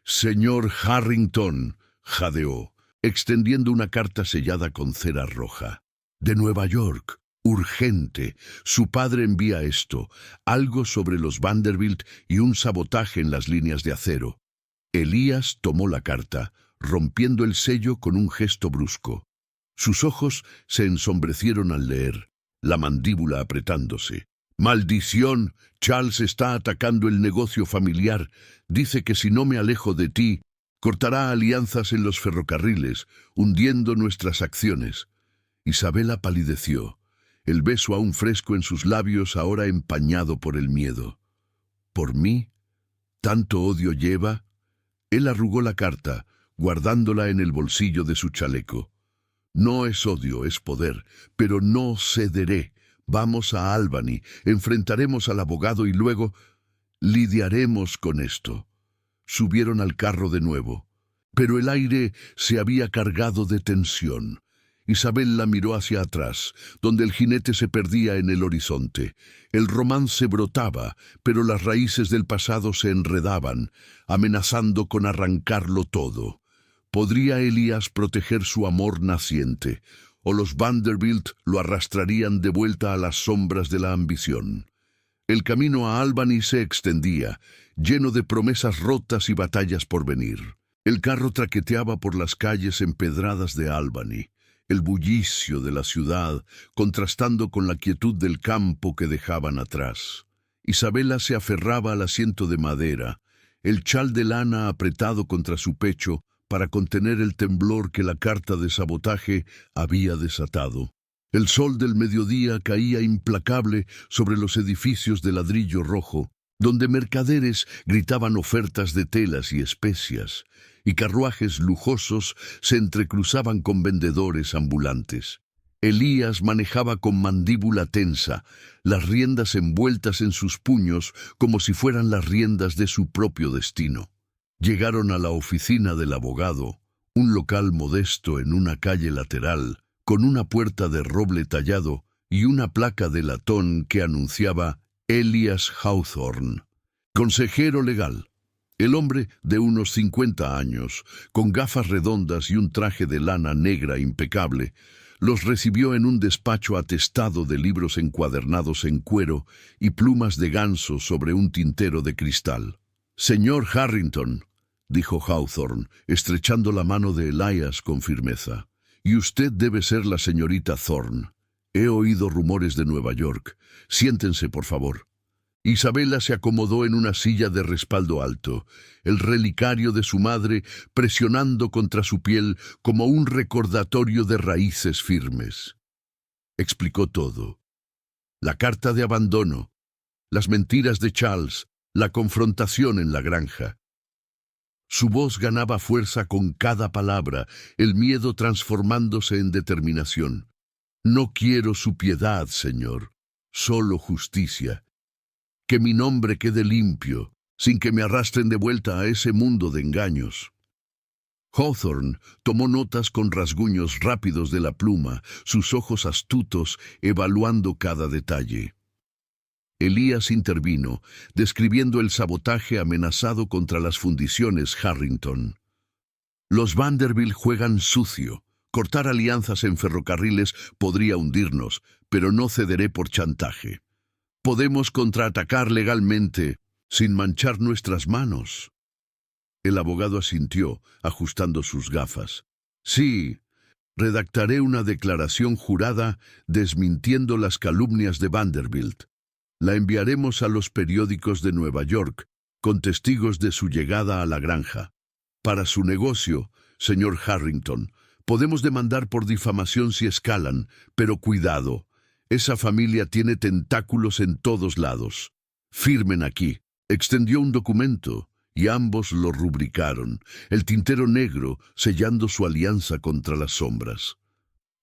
«Señor Harrington», jadeó, extendiendo una carta sellada con cera roja. «De Nueva York. Urgente. Su padre envía esto, algo sobre los Vanderbilt y un sabotaje en las líneas de acero». Elías tomó la carta, rompiendo el sello con un gesto brusco. Sus ojos se ensombrecieron al leer, la mandíbula apretándose. «Maldición, Charles está atacando el negocio familiar. Dice que si no me alejo de ti, cortará alianzas en los ferrocarriles, hundiendo nuestras acciones». Isabela palideció, el beso aún fresco en sus labios, ahora empañado por el miedo. «¿Por mí? ¿Tanto odio lleva?» Él arrugó la carta, guardándola en el bolsillo de su chaleco. «No es odio, es poder, pero no cederé. Vamos a Albany, enfrentaremos al abogado y luego lidiaremos con esto». Subieron al carro de nuevo, pero el aire se había cargado de tensión. Isabel miró hacia atrás, donde el jinete se perdía en el horizonte. El romance brotaba, pero las raíces del pasado se enredaban, amenazando con arrancarlo todo. ¿Podría Elías proteger su amor naciente, o los Vanderbilt lo arrastrarían de vuelta a las sombras de la ambición? El camino a Albany se extendía, lleno de promesas rotas y batallas por venir. El carro traqueteaba por las calles empedradas de Albany, el bullicio de la ciudad contrastando con la quietud del campo que dejaban atrás. Isabela se aferraba al asiento de madera, el chal de lana apretado contra su pecho para contener el temblor que la carta de sabotaje había desatado. El sol del mediodía caía implacable sobre los edificios de ladrillo rojo, donde mercaderes gritaban ofertas de telas y especias, y carruajes lujosos se entrecruzaban con vendedores ambulantes. Elías manejaba con mandíbula tensa, las riendas envueltas en sus puños como si fueran las riendas de su propio destino. Llegaron a la oficina del abogado, un local modesto en una calle lateral, con una puerta de roble tallado y una placa de latón que anunciaba Elías Hawthorne, consejero legal. El hombre, de unos 50 años, con gafas redondas y un traje de lana negra impecable, los recibió en un despacho atestado de libros encuadernados en cuero y plumas de ganso sobre un tintero de cristal. «Señor Harrington», dijo Hawthorne, estrechando la mano de Elías con firmeza, «y usted debe ser la señorita Thorne. He oído rumores de Nueva York. Siéntense, por favor». Isabela se acomodó en una silla de respaldo alto, el relicario de su madre presionando contra su piel como un recordatorio de raíces firmes. Explicó todo. La carta de abandono, las mentiras de Charles, la confrontación en la granja. Su voz ganaba fuerza con cada palabra, el miedo transformándose en determinación. «No quiero su piedad, señor, solo justicia. Que mi nombre quede limpio, sin que me arrastren de vuelta a ese mundo de engaños». Hawthorne tomó notas con rasguños rápidos de la pluma, sus ojos astutos evaluando cada detalle. Elías intervino, describiendo el sabotaje amenazado contra las fundiciones Harrington. «Los Vanderbilt juegan sucio. Cortar alianzas en ferrocarriles podría hundirnos, pero no cederé por chantaje. Podemos contraatacar legalmente. sin manchar nuestras manos. El abogado asintió, ajustando sus gafas. Sí, redactaré una declaración jurada desmintiendo las calumnias de Vanderbilt. La enviaremos a los periódicos de Nueva York, con testigos de su llegada a la granja. Para su negocio, señor Harrington, podemos demandar por difamación si escalan, pero cuidado, esa familia tiene tentáculos en todos lados. Firmen aquí. Extendió un documento, y ambos lo rubricaron, el tintero negro sellando su alianza contra las sombras.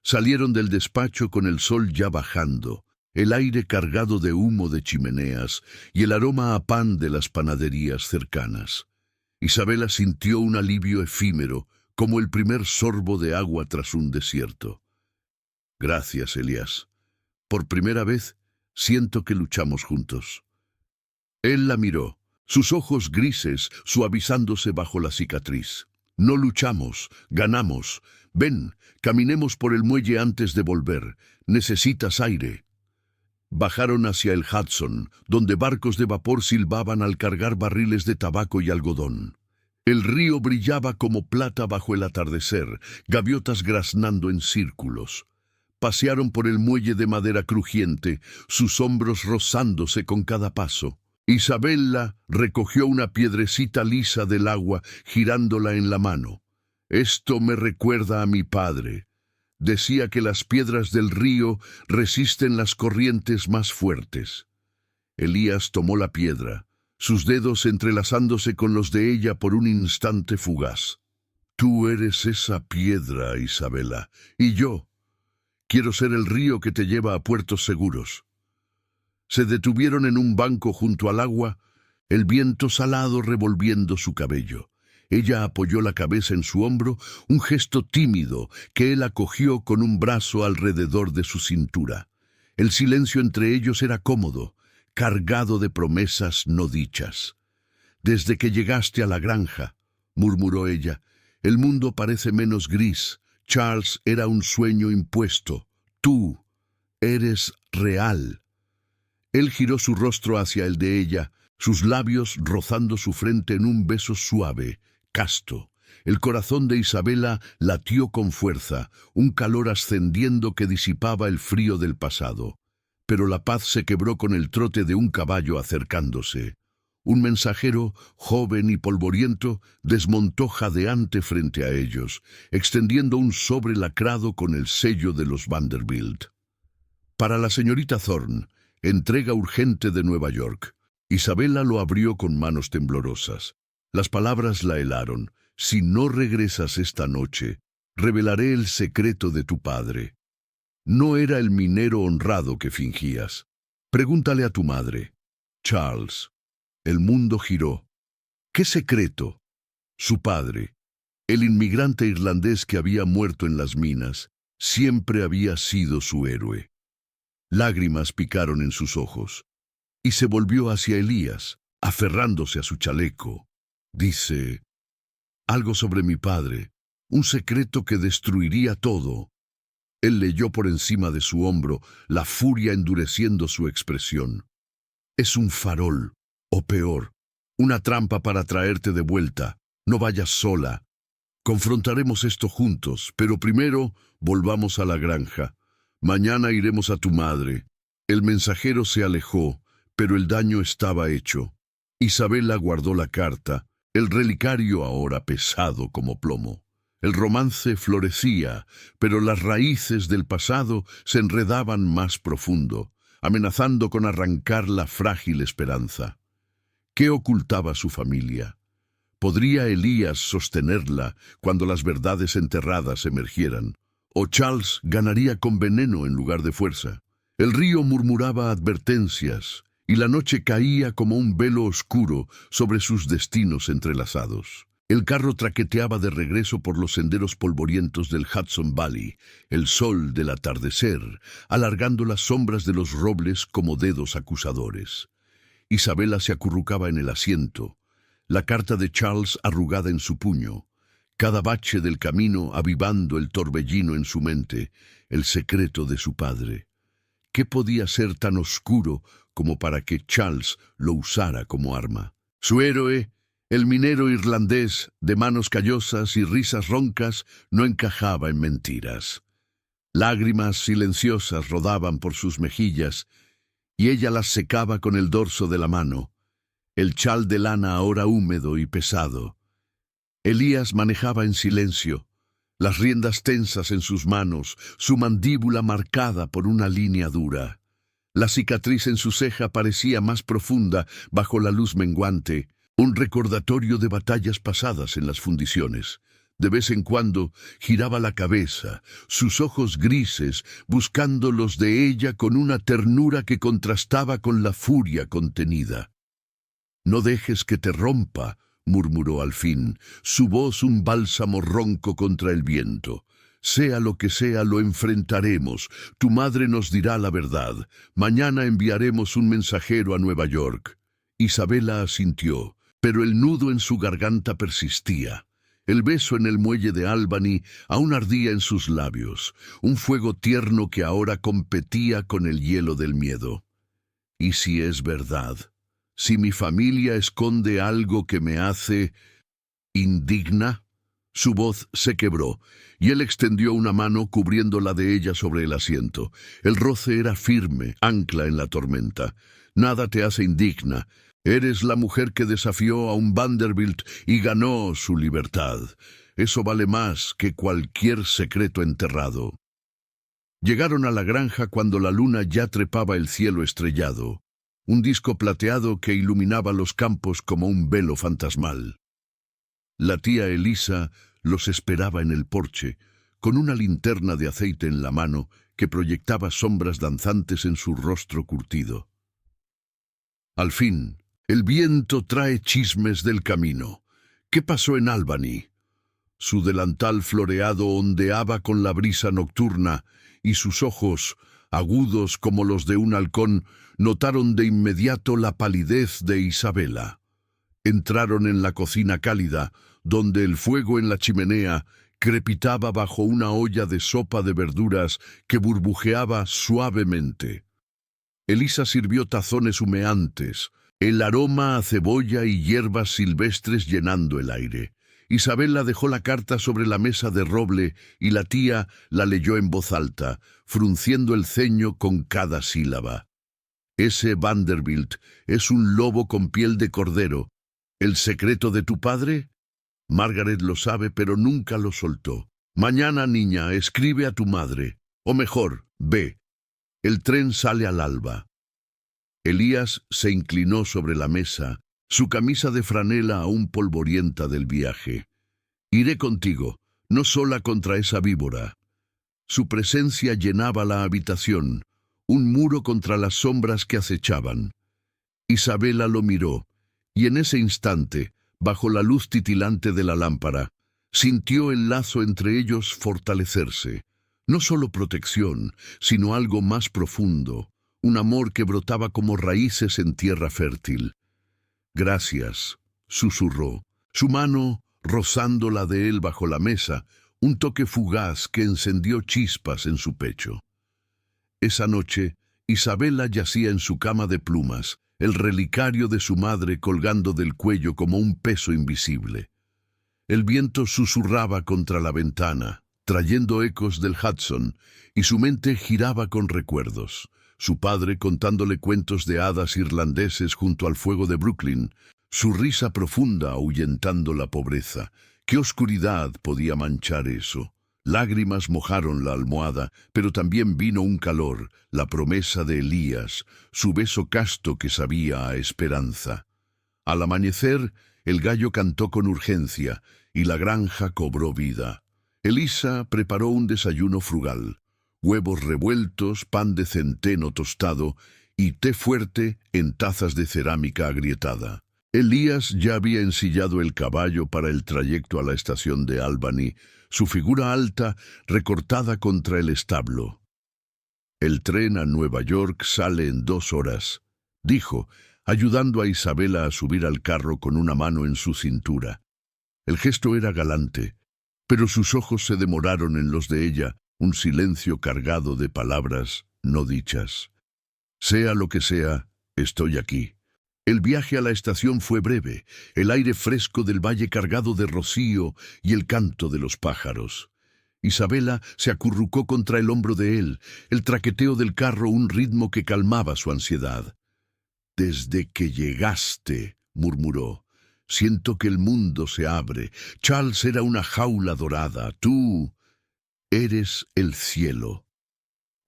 Salieron del despacho con el sol ya bajando, el aire cargado de humo de chimeneas y el aroma a pan de las panaderías cercanas. Isabela sintió un alivio efímero, como el primer sorbo de agua tras un desierto. Gracias, Elías. Por primera vez siento que luchamos juntos. Él la miró, sus ojos grises suavizándose bajo la cicatriz. No luchamos, ganamos. Ven, caminemos por el muelle antes de volver. Necesitas aire. Bajaron hacia el Hudson, donde barcos de vapor silbaban al cargar barriles de tabaco y algodón. El río brillaba como plata bajo el atardecer, gaviotas graznando en círculos. Pasearon por el muelle de madera crujiente, sus hombros rozándose con cada paso. Isabela recogió una piedrecita lisa del agua, girándola en la mano. Esto me recuerda a mi padre. Decía que las piedras del río resisten las corrientes más fuertes. Elías tomó la piedra, sus dedos entrelazándose con los de ella por un instante fugaz. Tú eres esa piedra, Isabela, y yo quiero ser el río que te lleva a puertos seguros. Se detuvieron en un banco junto al agua, el viento salado revolviendo su cabello. Ella apoyó la cabeza en su hombro, un gesto tímido que él acogió con un brazo alrededor de su cintura. El silencio entre ellos era cómodo, cargado de promesas no dichas. Desde que llegaste a la granja, murmuró ella, el mundo parece menos gris. Charles era un sueño impuesto. Tú eres real. Él giró su rostro hacia el de ella, sus labios rozando su frente en un beso suave, casto. El corazón de Isabela latió con fuerza, un calor ascendiendo que disipaba el frío del pasado. Pero la paz se quebró con el trote de un caballo acercándose. Un mensajero, joven y polvoriento, desmontó jadeante frente a ellos, extendiendo un sobre lacrado con el sello de los Vanderbilt. Para la señorita Thorne, entrega urgente de Nueva York. Isabela lo abrió con manos temblorosas. Las palabras la helaron. Si no regresas esta noche, revelaré el secreto de tu padre. No era el minero honrado que fingías. Pregúntale a tu madre. Charles. El mundo giró. ¿Qué secreto? Su padre, el inmigrante irlandés que había muerto en las minas, siempre había sido su héroe. Lágrimas picaron en sus ojos, y se volvió hacia Elías, aferrándose a su chaleco. Dice, algo sobre mi padre, un secreto que destruiría todo. Él leyó por encima de su hombro, la furia endureciendo su expresión. Es un farol, o peor, una trampa para traerte de vuelta. No vayas sola. Confrontaremos esto juntos, pero primero volvamos a la granja. Mañana iremos a tu madre. El mensajero se alejó, pero el daño estaba hecho. Isabela guardó la carta, el relicario ahora pesado como plomo. El romance florecía, pero las raíces del pasado se enredaban más profundo, amenazando con arrancar la frágil esperanza. ¿Qué ocultaba su familia? ¿Podría Elías sostenerla cuando las verdades enterradas emergieran? ¿O Charles ganaría con veneno en lugar de fuerza? El río murmuraba advertencias, y la noche caía como un velo oscuro sobre sus destinos entrelazados. El carro traqueteaba de regreso por los senderos polvorientos del Hudson Valley, el sol del atardecer, alargando las sombras de los robles como dedos acusadores. Isabela se acurrucaba en el asiento, la carta de Charles arrugada en su puño, cada bache del camino avivando el torbellino en su mente, el secreto de su padre. ¿Qué podía ser tan oscuro como para que Charles lo usara como arma? Su héroe, el minero irlandés de manos callosas y risas roncas, no encajaba en mentiras. Lágrimas silenciosas rodaban por sus mejillas y ella las secaba con el dorso de la mano, el chal de lana ahora húmedo y pesado. Elías manejaba en silencio, las riendas tensas en sus manos, su mandíbula marcada por una línea dura. La cicatriz en su ceja parecía más profunda bajo la luz menguante, un recordatorio de batallas pasadas en las fundiciones. De vez en cuando giraba la cabeza, sus ojos grises, buscando los de ella con una ternura que contrastaba con la furia contenida. «No dejes que te rompa», murmuró al fin, su voz un bálsamo ronco contra el viento. «Sea lo que sea, lo enfrentaremos. Tu madre nos dirá la verdad. Mañana enviaremos un mensajero a Nueva York». Isabela asintió, pero el nudo en su garganta persistía. El beso en el muelle de Albany aún ardía en sus labios, un fuego tierno que ahora competía con el hielo del miedo. ¿Y si es verdad? ¿Si mi familia esconde algo que me hace indigna? Su voz se quebró, y él extendió una mano cubriendo la de ella sobre el asiento. El roce era firme, ancla en la tormenta. Nada te hace indigna. Eres la mujer que desafió a un Vanderbilt y ganó su libertad. Eso vale más que cualquier secreto enterrado. Llegaron a la granja cuando la luna ya trepaba el cielo estrellado, un disco plateado que iluminaba los campos como un velo fantasmal. La tía Elisa los esperaba en el porche, con una linterna de aceite en la mano que proyectaba sombras danzantes en su rostro curtido. Al fin, el viento trae chismes del camino. ¿Qué pasó en Albany? Su delantal floreado ondeaba con la brisa nocturna y sus ojos, agudos como los de un halcón, notaron de inmediato la palidez de Isabela. Entraron en la cocina cálida, donde el fuego en la chimenea crepitaba bajo una olla de sopa de verduras que burbujeaba suavemente. Elisa sirvió tazones humeantes, el aroma a cebolla y hierbas silvestres llenando el aire. Isabela dejó la carta sobre la mesa de roble y la tía la leyó en voz alta, frunciendo el ceño con cada sílaba. «Ese Vanderbilt es un lobo con piel de cordero. ¿El secreto de tu padre? Margaret lo sabe, pero nunca lo soltó. Mañana, niña, escribe a tu madre. O mejor, ve. El tren sale al alba». Elías se inclinó sobre la mesa, su camisa de franela aún polvorienta del viaje. «Iré contigo, no sola contra esa víbora». Su presencia llenaba la habitación, un muro contra las sombras que acechaban. Isabela lo miró, y en ese instante, bajo la luz titilante de la lámpara, sintió el lazo entre ellos fortalecerse. No solo protección, sino algo más profundo, un amor que brotaba como raíces en tierra fértil. «Gracias», susurró, su mano rozando la de él bajo la mesa, un toque fugaz que encendió chispas en su pecho. Esa noche, Isabela yacía en su cama de plumas, el relicario de su madre colgando del cuello como un peso invisible. El viento susurraba contra la ventana, trayendo ecos del Hudson, y su mente giraba con recuerdos. Su padre contándole cuentos de hadas irlandeses junto al fuego de Brooklyn, su risa profunda ahuyentando la pobreza. ¿Qué oscuridad podía manchar eso? Lágrimas mojaron la almohada, pero también vino un calor, la promesa de Elías, su beso casto que sabía a esperanza. Al amanecer, el gallo cantó con urgencia, y la granja cobró vida. Elisa preparó un desayuno frugal. Huevos revueltos, pan de centeno tostado y té fuerte en tazas de cerámica agrietada. Elías ya había ensillado el caballo para el trayecto a la estación de Albany, su figura alta recortada contra el establo. «El tren a Nueva York sale en 2 horas», dijo, ayudando a Isabela a subir al carro con una mano en su cintura. El gesto era galante, pero sus ojos se demoraron en los de ella, un silencio cargado de palabras no dichas. Sea lo que sea, estoy aquí. El viaje a la estación fue breve, el aire fresco del valle cargado de rocío y el canto de los pájaros. Isabela se acurrucó contra el hombro de él, el traqueteo del carro un ritmo que calmaba su ansiedad. «Desde que llegaste», murmuró, «siento que el mundo se abre. Charles era una jaula dorada. Tú eres el cielo».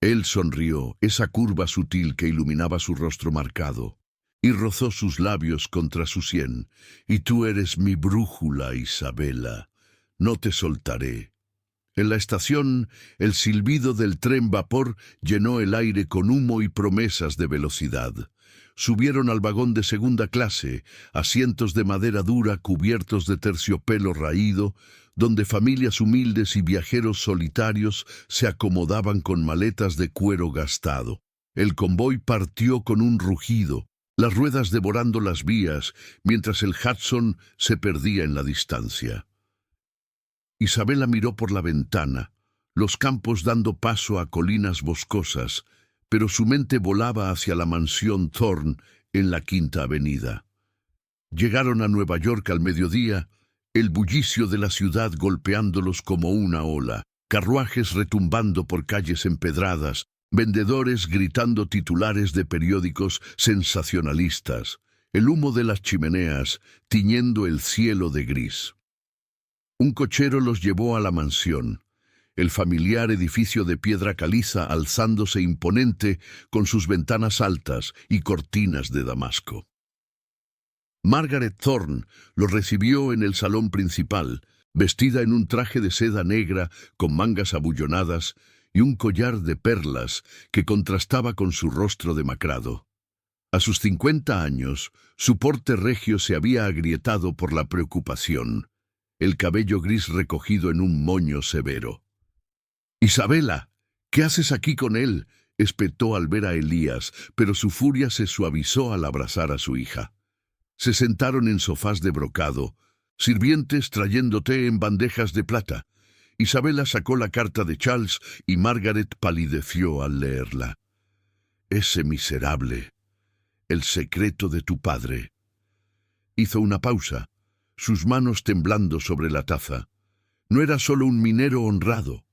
Él sonrió, esa curva sutil que iluminaba su rostro marcado, y rozó sus labios contra su sien. «Y tú eres mi brújula, Isabela. No te soltaré». En la estación, el silbido del tren vapor llenó el aire con humo y promesas de velocidad. Subieron al vagón de segunda clase, asientos de madera dura cubiertos de terciopelo raído, donde familias humildes y viajeros solitarios se acomodaban con maletas de cuero gastado. El convoy partió con un rugido, las ruedas devorando las vías, mientras el Hudson se perdía en la distancia. Isabela miró por la ventana, los campos dando paso a colinas boscosas, pero su mente volaba hacia la mansión Thorne en la Quinta Avenida. Llegaron a Nueva York al mediodía, el bullicio de la ciudad golpeándolos como una ola, carruajes retumbando por calles empedradas, vendedores gritando titulares de periódicos sensacionalistas, el humo de las chimeneas tiñendo el cielo de gris. Un cochero los llevó a la mansión, el familiar edificio de piedra caliza alzándose imponente con sus ventanas altas y cortinas de damasco. Margaret Thorne los recibió en el salón principal, vestida en un traje de seda negra con mangas abullonadas y un collar de perlas que contrastaba con su rostro demacrado. A sus 50 años, su porte regio se había agrietado por la preocupación, el cabello gris recogido en un moño severo. «Isabela, ¿qué haces aquí con él?», espetó al ver a Elías, pero su furia se suavizó al abrazar a su hija. Se sentaron en sofás de brocado, sirvientes trayendo té en bandejas de plata. Isabela sacó la carta de Charles y Margaret palideció al leerla. «Ese miserable, el secreto de tu padre». Hizo una pausa, sus manos temblando sobre la taza. No era solo un minero honrado.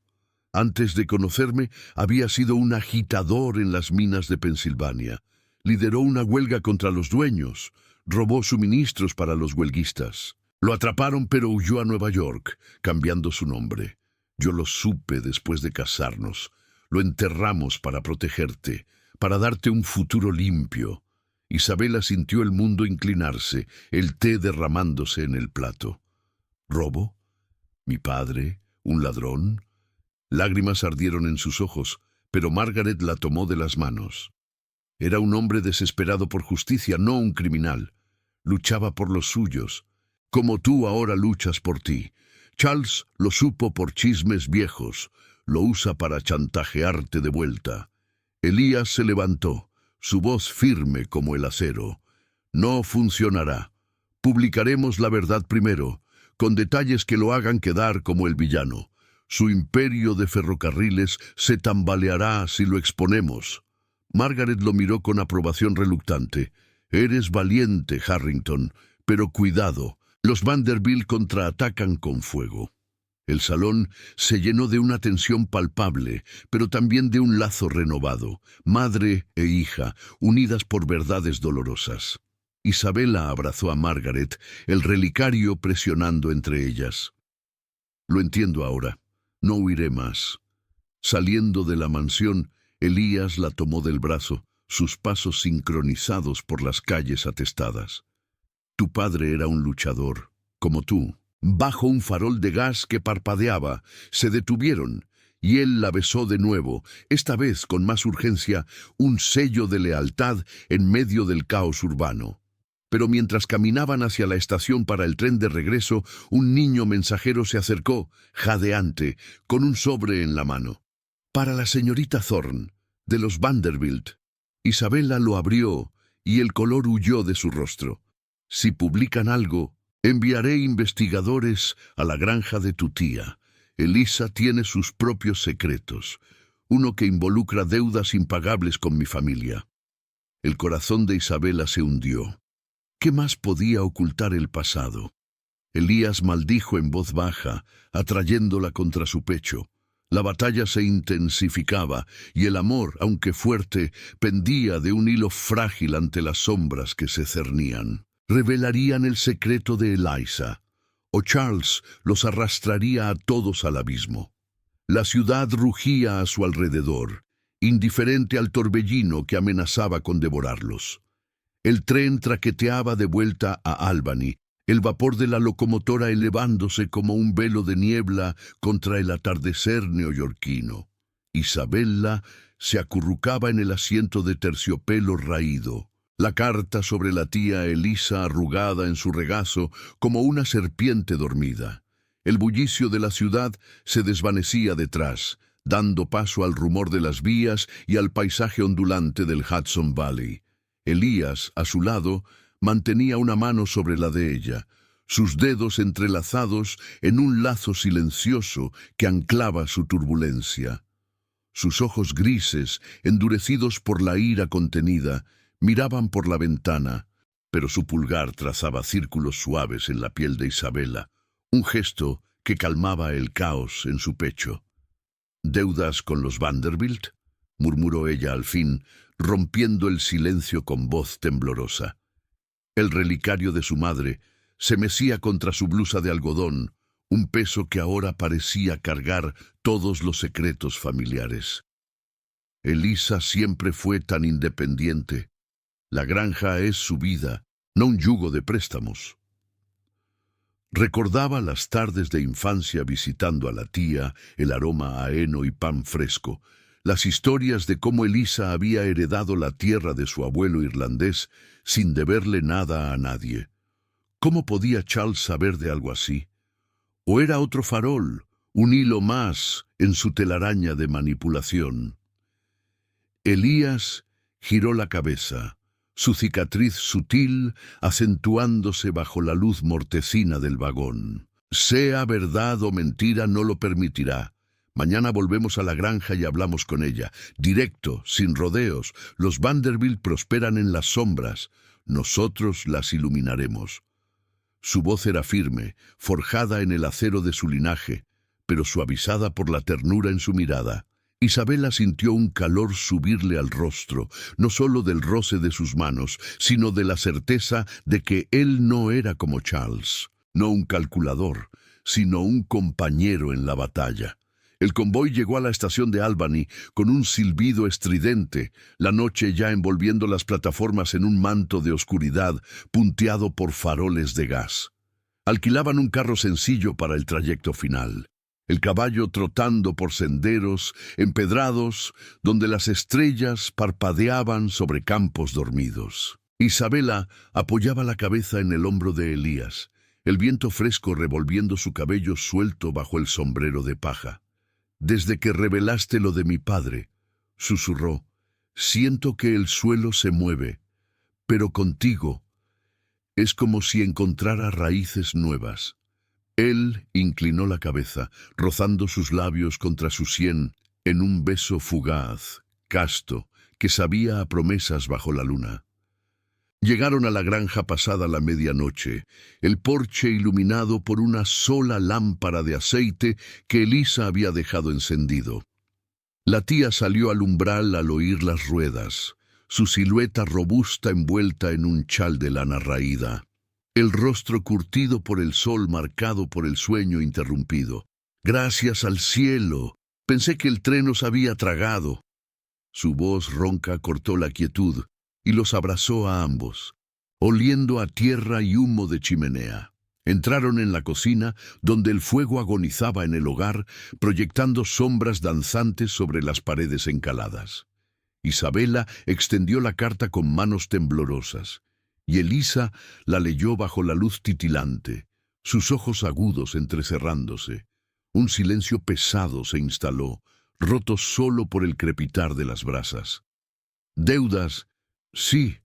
Antes de conocerme, había sido un agitador en las minas de Pensilvania. Lideró una huelga contra los dueños. Robó suministros para los huelguistas. Lo atraparon, pero huyó a Nueva York, cambiando su nombre. Yo lo supe después de casarnos. Lo enterramos para protegerte, para darte un futuro limpio. Isabela sintió el mundo inclinarse, el té derramándose en el plato. ¿Robo? ¿Mi padre? ¿Un ladrón? Lágrimas ardieron en sus ojos, pero Margaret la tomó de las manos. Era un hombre desesperado por justicia, no un criminal. Luchaba por los suyos, como tú ahora luchas por ti. Charles lo supo por chismes viejos, lo usa para chantajearte de vuelta. Elías se levantó, su voz firme como el acero. No funcionará. Publicaremos la verdad primero, con detalles que lo hagan quedar como el villano. Su imperio de ferrocarriles se tambaleará si lo exponemos. Margaret lo miró con aprobación reluctante. Eres valiente, Harrington, pero cuidado, los Vanderbilt contraatacan con fuego. El salón se llenó de una tensión palpable, pero también de un lazo renovado, madre e hija, unidas por verdades dolorosas. Isabela abrazó a Margaret, el relicario presionando entre ellas. Lo entiendo ahora. No huiré más. Saliendo de la mansión, Elías la tomó del brazo, sus pasos sincronizados por las calles atestadas. Tu padre era un luchador, como tú. Bajo un farol de gas que parpadeaba, se detuvieron, y él la besó de nuevo, esta vez con más urgencia, un sello de lealtad en medio del caos urbano. Pero mientras caminaban hacia la estación para el tren de regreso, un niño mensajero se acercó, jadeante, con un sobre en la mano. «Para la señorita Thorne, de los Vanderbilt». Isabela lo abrió, y el color huyó de su rostro. «Si publican algo, enviaré investigadores a la granja de tu tía. Elisa tiene sus propios secretos. uno que involucra deudas impagables con mi familia. El corazón de Isabela se hundió. ¿Qué más podía ocultar el pasado? Elías maldijo en voz baja, atrayéndola contra su pecho. La batalla se intensificaba y el amor, aunque fuerte, pendía de un hilo frágil ante las sombras que se cernían. Revelarían el secreto de Eliza, o Charles los arrastraría a todos al abismo. La ciudad rugía a su alrededor, indiferente al torbellino que amenazaba con devorarlos. El tren traqueteaba de vuelta a Albany, el vapor de la locomotora elevándose como un velo de niebla contra el atardecer neoyorquino. Isabella se acurrucaba en el asiento de terciopelo raído, la carta sobre la tía Elisa arrugada en su regazo como una serpiente dormida. El bullicio de la ciudad se desvanecía detrás, dando paso al rumor de las vías y al paisaje ondulante del Hudson Valley. Elías, a su lado, mantenía una mano sobre la de ella, sus dedos entrelazados en un lazo silencioso que anclaba su turbulencia. Sus ojos grises, endurecidos por la ira contenida, miraban por la ventana, pero su pulgar trazaba círculos suaves en la piel de Isabela, un gesto que calmaba el caos en su pecho. «¿Deudas con los Vanderbilt?», murmuró ella al fin, rompiendo el silencio con voz temblorosa. El relicario de su madre se mecía contra su blusa de algodón, un peso que ahora parecía cargar todos los secretos familiares. Elisa siempre fue tan independiente. La granja es su vida, no un yugo de préstamos. Recordaba las tardes de infancia visitando a la tía, el aroma a heno y pan fresco, las historias de cómo Elisa había heredado la tierra de su abuelo irlandés sin deberle nada a nadie. ¿Cómo podía Charles saber de algo así? ¿O era otro farol, un hilo más en su telaraña de manipulación? Elías giró la cabeza, su cicatriz sutil acentuándose bajo la luz mortecina del vagón. Sea verdad o mentira, no lo permitirá. Mañana volvemos a la granja y hablamos con ella. Directo, sin rodeos. Los Vanderbilt prosperan en las sombras. Nosotros las iluminaremos. Su voz era firme, forjada en el acero de su linaje, pero suavizada por la ternura en su mirada. Isabela sintió un calor subirle al rostro, no solo del roce de sus manos, sino de la certeza de que él no era como Charles, no un calculador, sino un compañero en la batalla. El convoy llegó a la estación de Albany con un silbido estridente, la noche ya envolviendo las plataformas en un manto de oscuridad punteado por faroles de gas. Alquilaban un carro sencillo para el trayecto final. El caballo trotando por senderos empedrados donde las estrellas parpadeaban sobre campos dormidos. Isabela apoyaba la cabeza en el hombro de Elías, el viento fresco revolviendo su cabello suelto bajo el sombrero de paja. «Desde que revelaste lo de mi padre», susurró, «siento que el suelo se mueve, pero contigo es como si encontrara raíces nuevas». Él inclinó la cabeza, rozando sus labios contra su sien en un beso fugaz, casto, que sabía a promesas bajo la luna. Llegaron a la granja pasada la medianoche, el porche iluminado por una sola lámpara de aceite que Elisa había dejado encendido. La tía salió al umbral al oír las ruedas, su silueta robusta envuelta en un chal de lana raída. El rostro curtido por el sol marcado por el sueño interrumpido. «Gracias al cielo, pensé que el tren nos había tragado». Su voz ronca cortó la quietud y los abrazó a ambos, oliendo a tierra y humo de chimenea. Entraron en la cocina, donde el fuego agonizaba en el hogar, proyectando sombras danzantes sobre las paredes encaladas. Isabela extendió la carta con manos temblorosas, y Elisa la leyó bajo la luz titilante, sus ojos agudos entrecerrándose. Un silencio pesado se instaló, roto solo por el crepitar de las brasas. «Deudas, sí,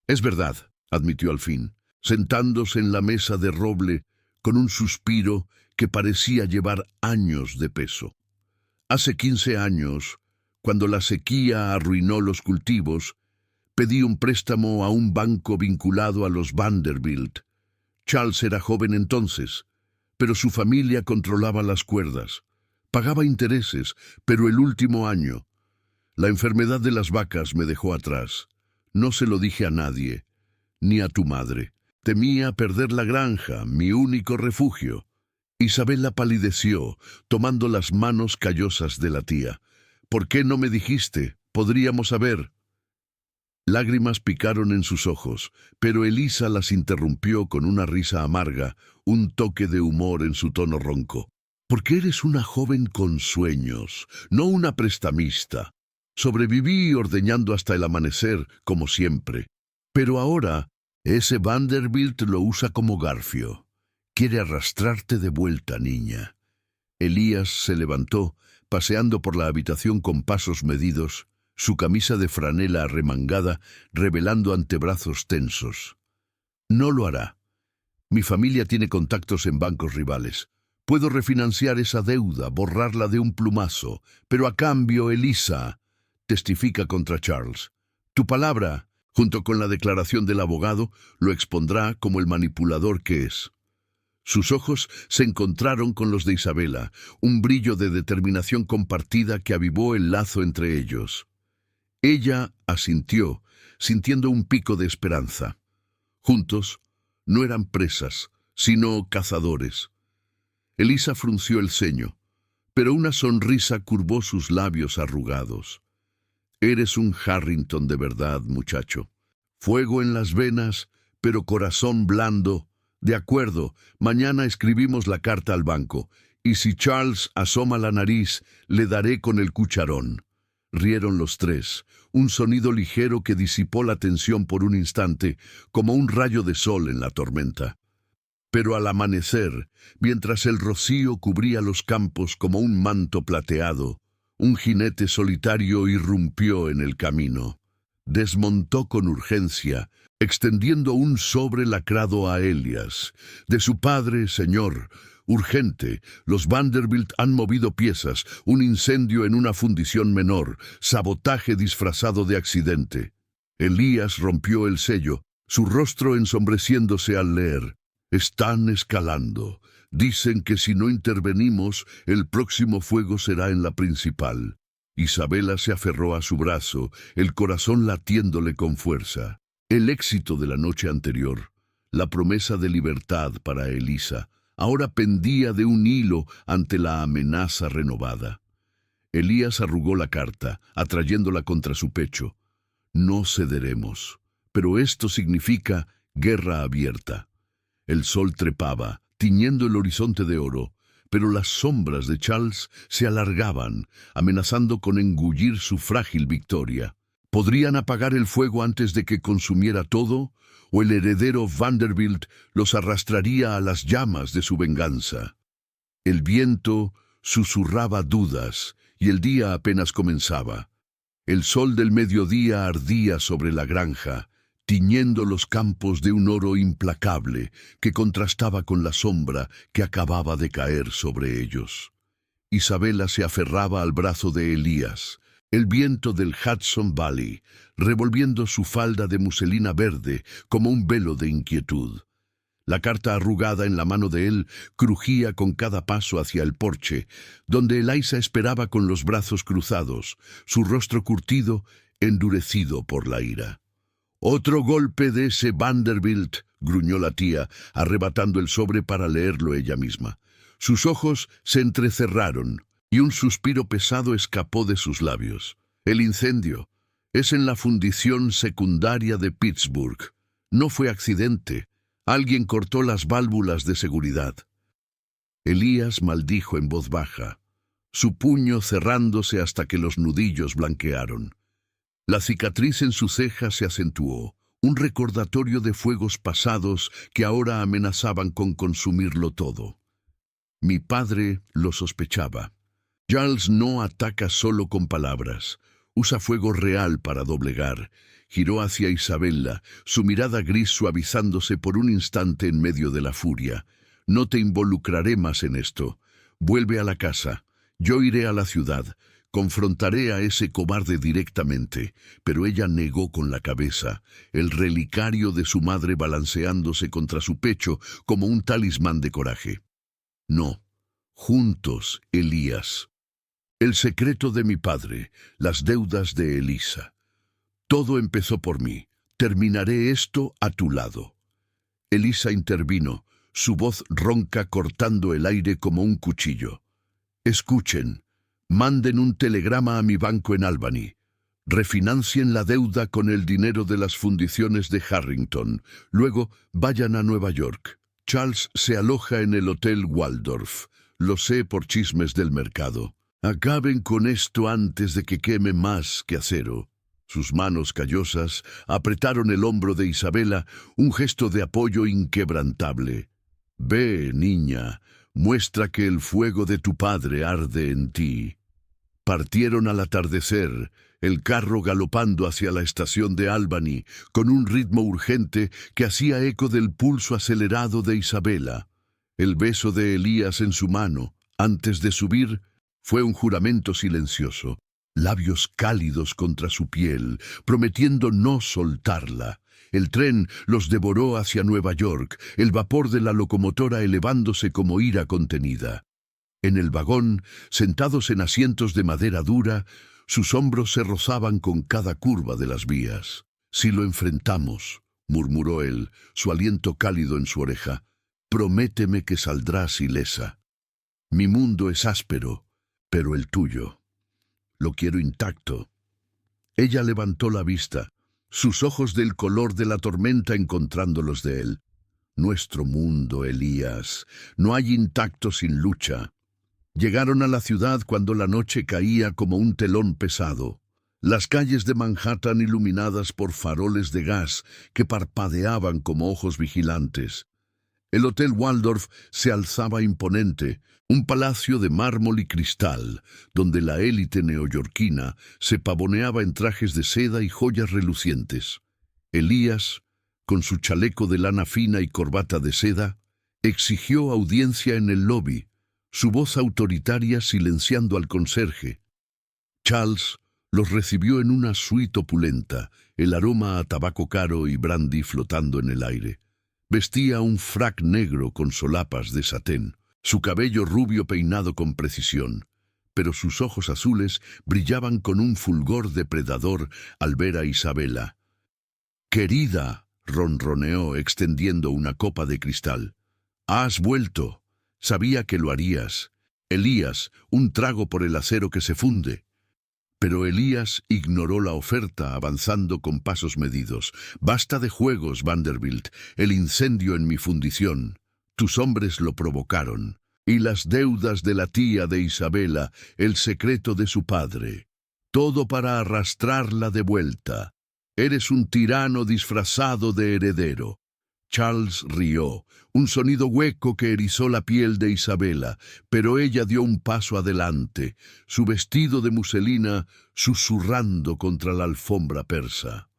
es verdad», admitió al fin, sentándose en la mesa de roble con un suspiro que parecía llevar años de peso. «Hace 15 años, Cuando la sequía arruinó los cultivos, pedí un préstamo a un banco vinculado a los Vanderbilt. Charles era joven entonces, pero su familia controlaba las cuerdas. Pagaba intereses, pero el último año, la enfermedad de las vacas me dejó atrás. No se lo dije a nadie, ni a tu madre. Temía perder la granja, mi único refugio. Isabela palideció, tomando las manos callosas de la tía. ¿Por qué no me dijiste? Podríamos haber... Lágrimas picaron en sus ojos, pero Elisa las interrumpió con una risa amarga, un toque de humor en su tono ronco. Porque eres una joven con sueños, no una prestamista. Sobreviví ordeñando hasta el amanecer, como siempre. Pero ahora, ese Vanderbilt lo usa como garfio. Quiere arrastrarte de vuelta, niña. Elías se levantó, paseando por la habitación con pasos medidos, su camisa de franela arremangada, revelando antebrazos tensos. No lo hará. Mi familia tiene contactos en bancos rivales. Puedo refinanciar esa deuda, borrarla de un plumazo, pero a cambio, Elisa, testifica contra Charles. Tu palabra, junto con la declaración del abogado, lo expondrá como el manipulador que es. Sus ojos se encontraron con los de Isabela, un brillo de determinación compartida que avivó el lazo entre ellos. Ella asintió, sintiendo un pico de esperanza. Juntos, no eran presas, sino cazadores. Elisa frunció el ceño, pero una sonrisa curvó sus labios arrugados. Eres un Harrington de verdad, muchacho. Fuego en las venas, pero corazón blando. De acuerdo, mañana escribimos la carta al banco, y si Charles asoma la nariz, le daré con el cucharón. Rieron los tres, un sonido ligero que disipó la tensión por un instante, como un rayo de sol en la tormenta. Pero al amanecer, mientras el rocío cubría los campos como un manto plateado, un jinete solitario irrumpió en el camino. Desmontó con urgencia, extendiendo un sobre lacrado a Elias. De su padre, señor, urgente, los Vanderbilt han movido piezas, un incendio en una fundición menor, sabotaje disfrazado de accidente. Elías rompió el sello, su rostro ensombreciéndose al leer. Están escalando. Dicen que si no intervenimos, el próximo fuego será en la principal. Isabela se aferró a su brazo, el corazón latiéndole con fuerza. El éxito de la noche anterior, la promesa de libertad para Elisa, ahora pendía de un hilo ante la amenaza renovada. Elías arrugó la carta, atrayéndola contra su pecho. No cederemos, pero esto significa guerra abierta. El sol trepaba, tiñendo el horizonte de oro, pero las sombras de Charles se alargaban, amenazando con engullir su frágil victoria. ¿Podrían apagar el fuego antes de que consumiera todo? ¿O el heredero Vanderbilt los arrastraría a las llamas de su venganza? El viento susurraba dudas, y el día apenas comenzaba. El sol del mediodía ardía sobre la granja, tiñendo los campos de un oro implacable que contrastaba con la sombra que acababa de caer sobre ellos. Isabela se aferraba al brazo de Elías, el viento del Hudson Valley, revolviendo su falda de muselina verde como un velo de inquietud. La carta arrugada en la mano de él crujía con cada paso hacia el porche, donde Eliza esperaba con los brazos cruzados, su rostro curtido, endurecido por la ira. «Otro golpe de ese Vanderbilt», gruñó la tía, arrebatando el sobre para leerlo ella misma. Sus ojos se entrecerraron, y un suspiro pesado escapó de sus labios. «El incendio es en la fundición secundaria de Pittsburgh. No fue accidente. Alguien cortó las válvulas de seguridad». Elías maldijo en voz baja, su puño cerrándose hasta que los nudillos blanquearon. La cicatriz en su ceja se acentuó, un recordatorio de fuegos pasados que ahora amenazaban con consumirlo todo. Mi padre lo sospechaba. Charles no ataca solo con palabras, usa fuego real para doblegar. Giró hacia Isabella, su mirada gris suavizándose por un instante en medio de la furia. No te involucraré más en esto. Vuelve a la casa. Yo iré a la ciudad. Confrontaré a ese cobarde directamente, pero ella negó con la cabeza, el relicario de su madre balanceándose contra su pecho como un talismán de coraje. No, juntos, Elías. El secreto de mi padre, las deudas de Elisa. Todo empezó por mí. Terminaré esto a tu lado. Elisa intervino, su voz ronca cortando el aire como un cuchillo. Escuchen, manden un telegrama a mi banco en Albany. Refinancien la deuda con el dinero de las fundiciones de Harrington. Luego vayan a Nueva York. Charles se aloja en el Hotel Waldorf. Lo sé por chismes del mercado. Acaben con esto antes de que queme más que acero. Sus manos callosas apretaron el hombro de Isabela, un gesto de apoyo inquebrantable. Ve, niña, muestra que el fuego de tu padre arde en ti. Partieron al atardecer, el carro galopando hacia la estación de Albany, con un ritmo urgente que hacía eco del pulso acelerado de Isabela. El beso de Elías en su mano, antes de subir, fue un juramento silencioso, labios cálidos contra su piel, prometiendo no soltarla. El tren los devoró hacia Nueva York, el vapor de la locomotora elevándose como ira contenida. En el vagón, sentados en asientos de madera dura, sus hombros se rozaban con cada curva de las vías. «Si lo enfrentamos», murmuró él, su aliento cálido en su oreja, «prométeme que saldrás ilesa. Mi mundo es áspero, pero el tuyo lo quiero intacto». Ella levantó la vista, sus ojos del color de la tormenta encontrando los de él. «Nuestro mundo, Elías, no hay intacto sin lucha». Llegaron a la ciudad cuando la noche caía como un telón pesado. Las calles de Manhattan iluminadas por faroles de gas que parpadeaban como ojos vigilantes. El Hotel Waldorf se alzaba imponente, un palacio de mármol y cristal, donde la élite neoyorquina se pavoneaba en trajes de seda y joyas relucientes. Elías, con su chaleco de lana fina y corbata de seda, exigió audiencia en el lobby, su voz autoritaria silenciando al conserje. Charles los recibió en una suite opulenta, el aroma a tabaco caro y brandy flotando en el aire. Vestía un frac negro con solapas de satén, su cabello rubio peinado con precisión, pero sus ojos azules brillaban con un fulgor depredador al ver a Isabela. «Querida», ronroneó extendiendo una copa de cristal, «has vuelto. Sabía que lo harías. Elías, un trago por el acero que se funde». Pero Elías ignoró la oferta, avanzando con pasos medidos. «Basta de juegos, Vanderbilt. El incendio en mi fundición. Tus hombres lo provocaron. Y las deudas de la tía de Isabela, el secreto de su padre. Todo para arrastrarla de vuelta. Eres un tirano disfrazado de heredero». Charles rió, un sonido hueco que erizó la piel de Isabela, pero ella dio un paso adelante, su vestido de muselina susurrando contra la alfombra persa.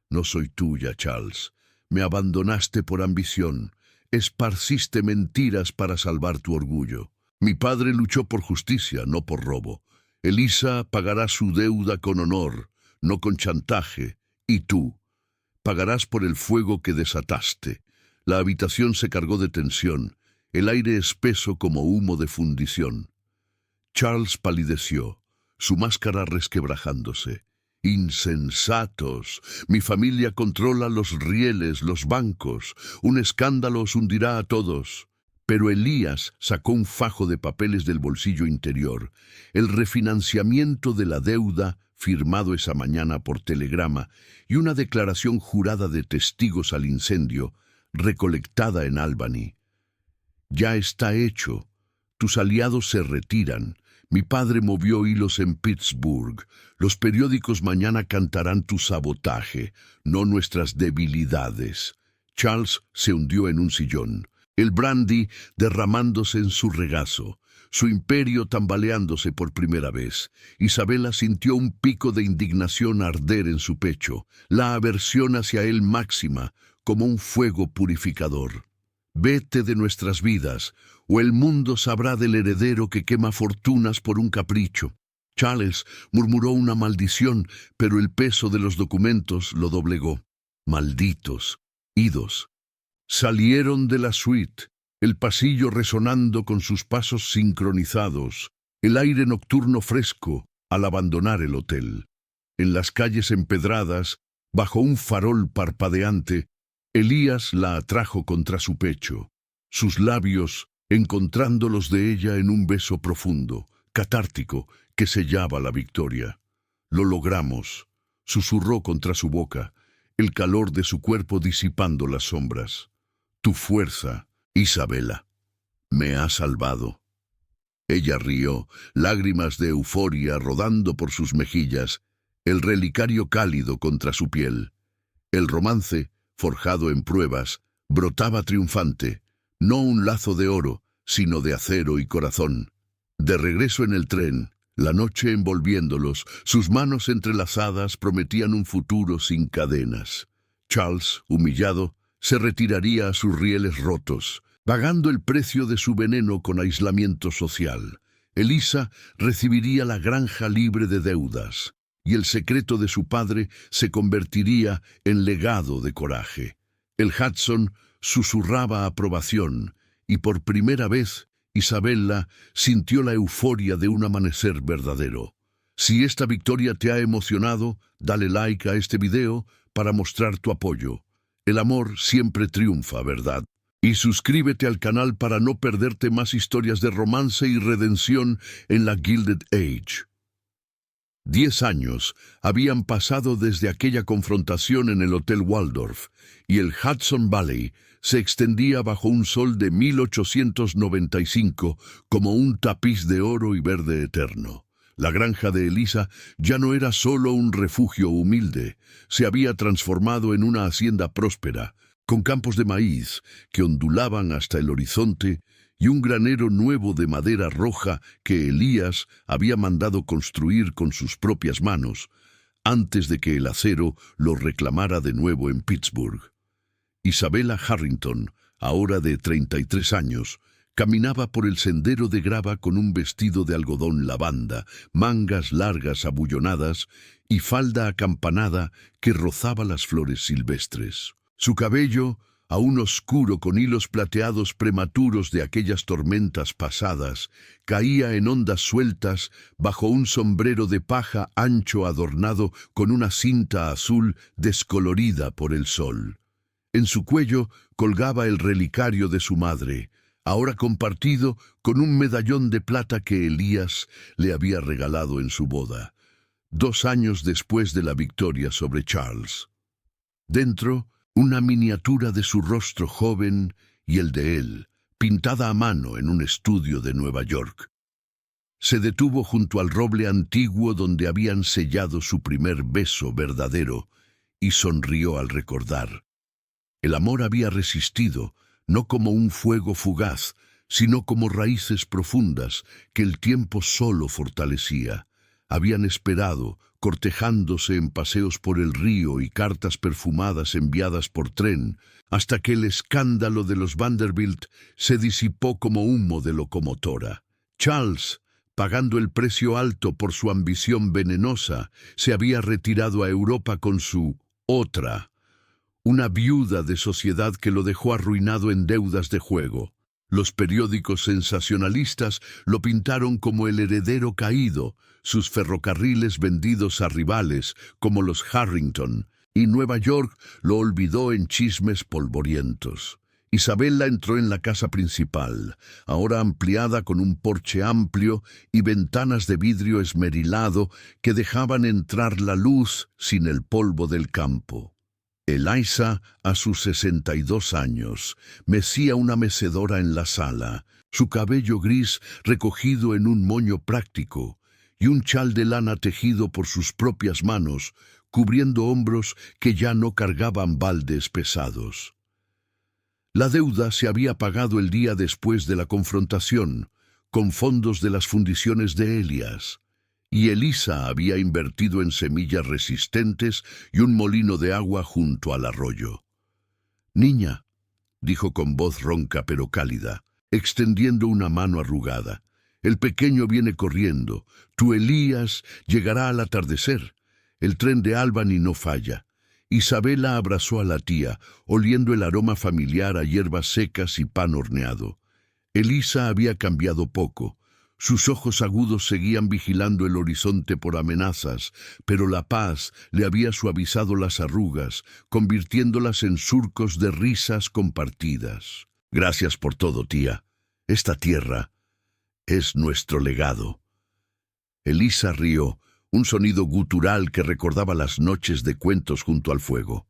«No soy tuya, Charles. Me abandonaste por ambición. Esparciste mentiras para salvar tu orgullo. Mi padre luchó por justicia, no por robo. Elisa pagará su deuda con honor, no con chantaje. Y tú pagarás por el fuego que desataste». La habitación se cargó de tensión, el aire espeso como humo de fundición. Charles palideció, su máscara resquebrajándose. «Insensatos. Mi familia controla los rieles, los bancos. Un escándalo os hundirá a todos». Pero Elías sacó un fajo de papeles del bolsillo interior. El refinanciamiento de la deuda, firmado esa mañana por telegrama, y una declaración jurada de testigos al incendio, recolectada en Albany. «Ya está hecho. Tus aliados se retiran. Mi padre movió hilos en Pittsburgh. Los periódicos mañana cantarán tu sabotaje, no nuestras debilidades». Charles se hundió en un sillón, el brandy derramándose en su regazo, su imperio tambaleándose por primera vez. Isabela sintió un pico de indignación arder en su pecho, la aversión hacia él máxima, como un fuego purificador. «Vete de nuestras vidas, o el mundo sabrá del heredero que quema fortunas por un capricho». Charles murmuró una maldición, pero el peso de los documentos lo doblegó. Malditos, idos. Salieron de la suite, el pasillo resonando con sus pasos sincronizados, el aire nocturno fresco al abandonar el hotel. En las calles empedradas, bajo un farol parpadeante, Elías la atrajo contra su pecho, sus labios encontrando los de ella en un beso profundo, catártico, que sellaba la victoria. «Lo logramos», susurró contra su boca, el calor de su cuerpo disipando las sombras. «Tu fuerza, Isabela, me ha salvado». Ella rió, lágrimas de euforia rodando por sus mejillas, el relicario cálido contra su piel. El romance, forjado en pruebas, brotaba triunfante, no un lazo de oro, sino de acero y corazón. De regreso en el tren, la noche envolviéndolos, sus manos entrelazadas prometían un futuro sin cadenas. Charles, humillado, se retiraría a sus rieles rotos, pagando el precio de su veneno con aislamiento social. Elisa recibiría la granja libre de deudas, y el secreto de su padre se convertiría en legado de coraje. El Hudson susurraba aprobación, y por primera vez Isabela sintió la euforia de un amanecer verdadero. Si esta victoria te ha emocionado, dale like a este video para mostrar tu apoyo. El amor siempre triunfa, ¿verdad? Y suscríbete al canal para no perderte más historias de romance y redención en la Gilded Age. 10 años habían pasado desde aquella confrontación en el Hotel Waldorf, y el Hudson Valley se extendía bajo un sol de 1895 como un tapiz de oro y verde eterno. La granja de Elisa ya no era solo un refugio humilde, se había transformado en una hacienda próspera, con campos de maíz que ondulaban hasta el horizonte y un granero nuevo de madera roja que Elías había mandado construir con sus propias manos, antes de que el acero lo reclamara de nuevo en Pittsburgh. Isabela Harrington, ahora de 33 años, caminaba por el sendero de grava con un vestido de algodón lavanda, mangas largas abullonadas y falda acampanada que rozaba las flores silvestres. Su cabello, aún oscuro con hilos plateados prematuros de aquellas tormentas pasadas, caía en ondas sueltas bajo un sombrero de paja ancho adornado con una cinta azul descolorida por el sol. En su cuello colgaba el relicario de su madre, ahora compartido con un medallón de plata que Elías le había regalado en su boda, 2 años después de la victoria sobre Charles. Dentro, una miniatura de su rostro joven y el de él, pintada a mano en un estudio de Nueva York. Se detuvo junto al roble antiguo donde habían sellado su primer beso verdadero y sonrió al recordar. El amor había resistido, no como un fuego fugaz, sino como raíces profundas que el tiempo solo fortalecía. Habían esperado, cortejándose en paseos por el río y cartas perfumadas enviadas por tren, hasta que el escándalo de los Vanderbilt se disipó como humo de locomotora. Charles, pagando el precio alto por su ambición venenosa, se había retirado a Europa con su otra, una viuda de sociedad que lo dejó arruinado en deudas de juego. Los periódicos sensacionalistas lo pintaron como el heredero caído, sus ferrocarriles vendidos a rivales como los Harrington, y Nueva York lo olvidó en chismes polvorientos. Isabela entró en la casa principal, ahora ampliada con un porche amplio y ventanas de vidrio esmerilado que dejaban entrar la luz sin el polvo del campo. Elisa, a sus 62 años, mecía una mecedora en la sala, su cabello gris recogido en un moño práctico, y un chal de lana tejido por sus propias manos, cubriendo hombros que ya no cargaban baldes pesados. La deuda se había pagado el día después de la confrontación, con fondos de las fundiciones de Elías, y Elisa había invertido en semillas resistentes y un molino de agua junto al arroyo. «Niña», dijo con voz ronca pero cálida, extendiendo una mano arrugada, El pequeño viene corriendo. Tu Elías llegará al atardecer. El tren de Albany no falla. Isabela abrazó a la tía, oliendo el aroma familiar a hierbas secas y pan horneado. Elisa había cambiado poco. Sus ojos agudos seguían vigilando el horizonte por amenazas, pero la paz le había suavizado las arrugas, convirtiéndolas en surcos de risas compartidas. Gracias por todo, tía. Esta tierra es nuestro legado. Elisa rió, un sonido gutural que recordaba las noches de cuentos junto al fuego.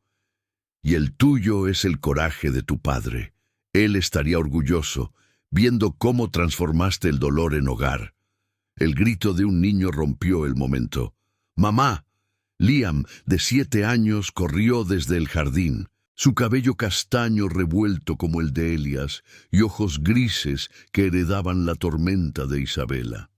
Y el tuyo es el coraje de tu padre. Él estaría orgulloso, viendo cómo transformaste el dolor en hogar. El grito de un niño rompió el momento. ¡Mamá! Liam, de 7 años, corrió desde el jardín. Su cabello castaño revuelto como el de Elias y ojos grises que heredaban la tormenta de Isabela.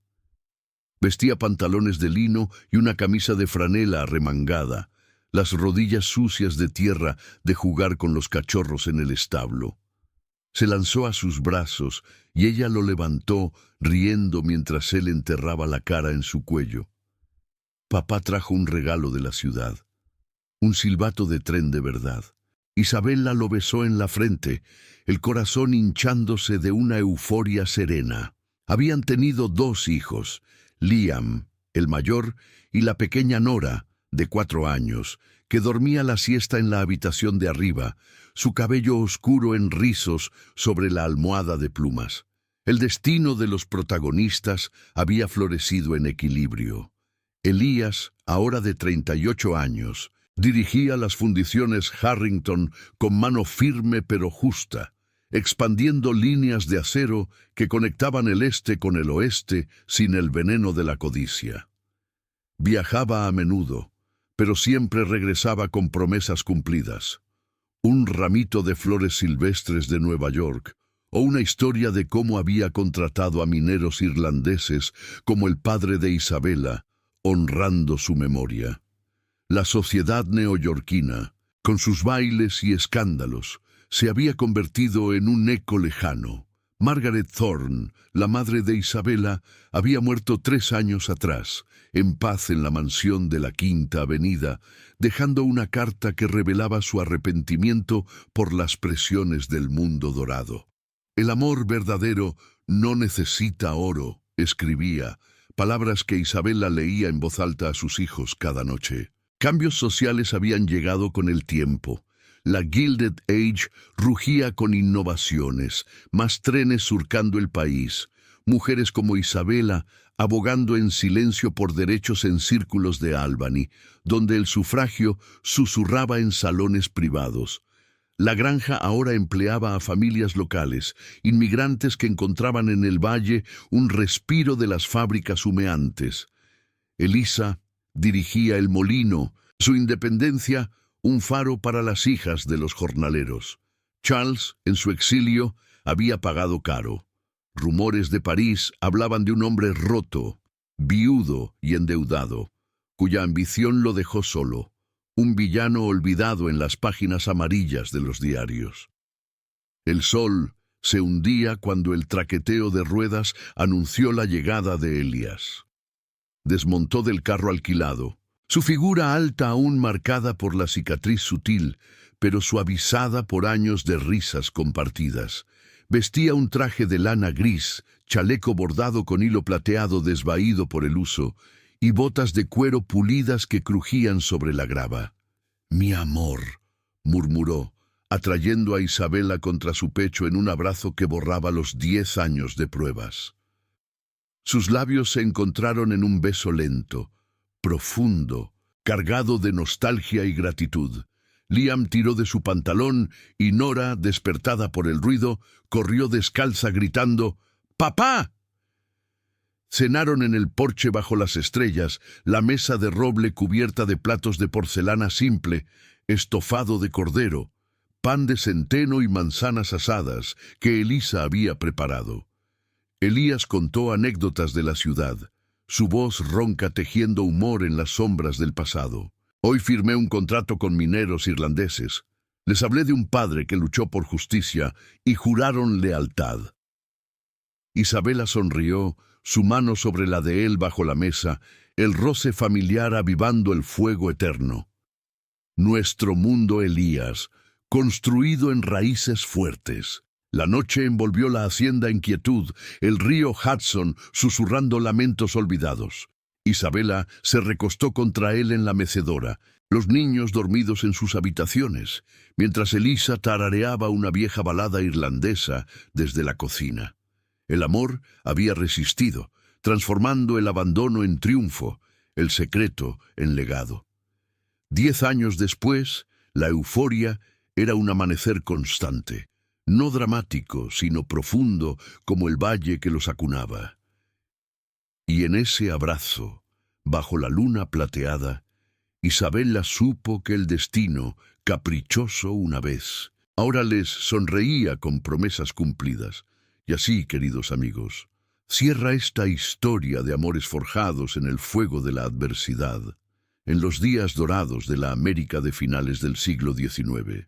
Vestía pantalones de lino y una camisa de franela arremangada, las rodillas sucias de tierra de jugar con los cachorros en el establo. Se lanzó a sus brazos y ella lo levantó, riendo mientras él enterraba la cara en su cuello. Papá trajo un regalo de la ciudad, un silbato de tren de verdad. Isabela lo besó en la frente, el corazón hinchándose de una euforia serena. Habían tenido 2 hijos, Liam, el mayor, y la pequeña Nora, de 4 años, que dormía la siesta en la habitación de arriba, su cabello oscuro en rizos sobre la almohada de plumas. El destino de los protagonistas había florecido en equilibrio. Elías, ahora de 38 años, dirigía las fundiciones Harrington con mano firme pero justa, expandiendo líneas de acero que conectaban el este con el oeste sin el veneno de la codicia. Viajaba a menudo, pero siempre regresaba con promesas cumplidas. Un ramito de flores silvestres de Nueva York, o una historia de cómo había contratado a mineros irlandeses como el padre de Isabela, honrando su memoria. La sociedad neoyorquina, con sus bailes y escándalos, se había convertido en un eco lejano. Margaret Thorne, la madre de Isabela, había muerto 3 años atrás, en paz en la mansión de la Quinta Avenida, dejando una carta que revelaba su arrepentimiento por las presiones del mundo dorado. El amor verdadero no necesita oro, escribía, palabras que Isabela leía en voz alta a sus hijos cada noche. Cambios sociales habían llegado con el tiempo. La Gilded Age rugía con innovaciones, más trenes surcando el país, mujeres como Isabela abogando en silencio por derechos en círculos de Albany, donde el sufragio susurraba en salones privados. La granja ahora empleaba a familias locales, inmigrantes que encontraban en el valle un respiro de las fábricas humeantes. Elisa dirigía el molino, su independencia un faro para las hijas de los jornaleros. Charles, en su exilio, había pagado caro. Rumores de París hablaban de un hombre roto, viudo y endeudado, cuya ambición lo dejó solo, un villano olvidado en las páginas amarillas de los diarios. El sol se hundía cuando el traqueteo de ruedas anunció la llegada de Elias. Desmontó del carro alquilado, su figura alta aún marcada por la cicatriz sutil, pero suavizada por años de risas compartidas. Vestía un traje de lana gris, chaleco bordado con hilo plateado desvaído por el uso, y botas de cuero pulidas que crujían sobre la grava. «Mi amor», murmuró, atrayendo a Isabela contra su pecho en un abrazo que borraba los 10 años de pruebas. Sus labios se encontraron en un beso lento, profundo, cargado de nostalgia y gratitud. Liam tiró de su pantalón y Nora, despertada por el ruido, corrió descalza gritando «¡Papá!». Cenaron en el porche bajo las estrellas, la mesa de roble cubierta de platos de porcelana simple, estofado de cordero, pan de centeno y manzanas asadas que Elisa había preparado. Elías contó anécdotas de la ciudad, su voz ronca tejiendo humor en las sombras del pasado. «Hoy firmé un contrato con mineros irlandeses. Les hablé de un padre que luchó por justicia y juraron lealtad». Isabela sonrió, su mano sobre la de él bajo la mesa, el roce familiar avivando el fuego eterno. Nuestro mundo Elías, construido en raíces fuertes. La noche envolvió la hacienda en quietud, el río Hudson susurrando lamentos olvidados. Isabela se recostó contra él en la mecedora, los niños dormidos en sus habitaciones, mientras Elisa tarareaba una vieja balada irlandesa desde la cocina. El amor había resistido, transformando el abandono en triunfo, el secreto en legado. 10 años después, la euforia era un amanecer constante, no dramático, sino profundo como el valle que los acunaba. Y en ese abrazo, bajo la luna plateada, Isabela supo que el destino, caprichoso una vez, ahora les sonreía con promesas cumplidas. Y así, queridos amigos, cierra esta historia de amores forjados en el fuego de la adversidad, en los días dorados de la América de finales del siglo XIX.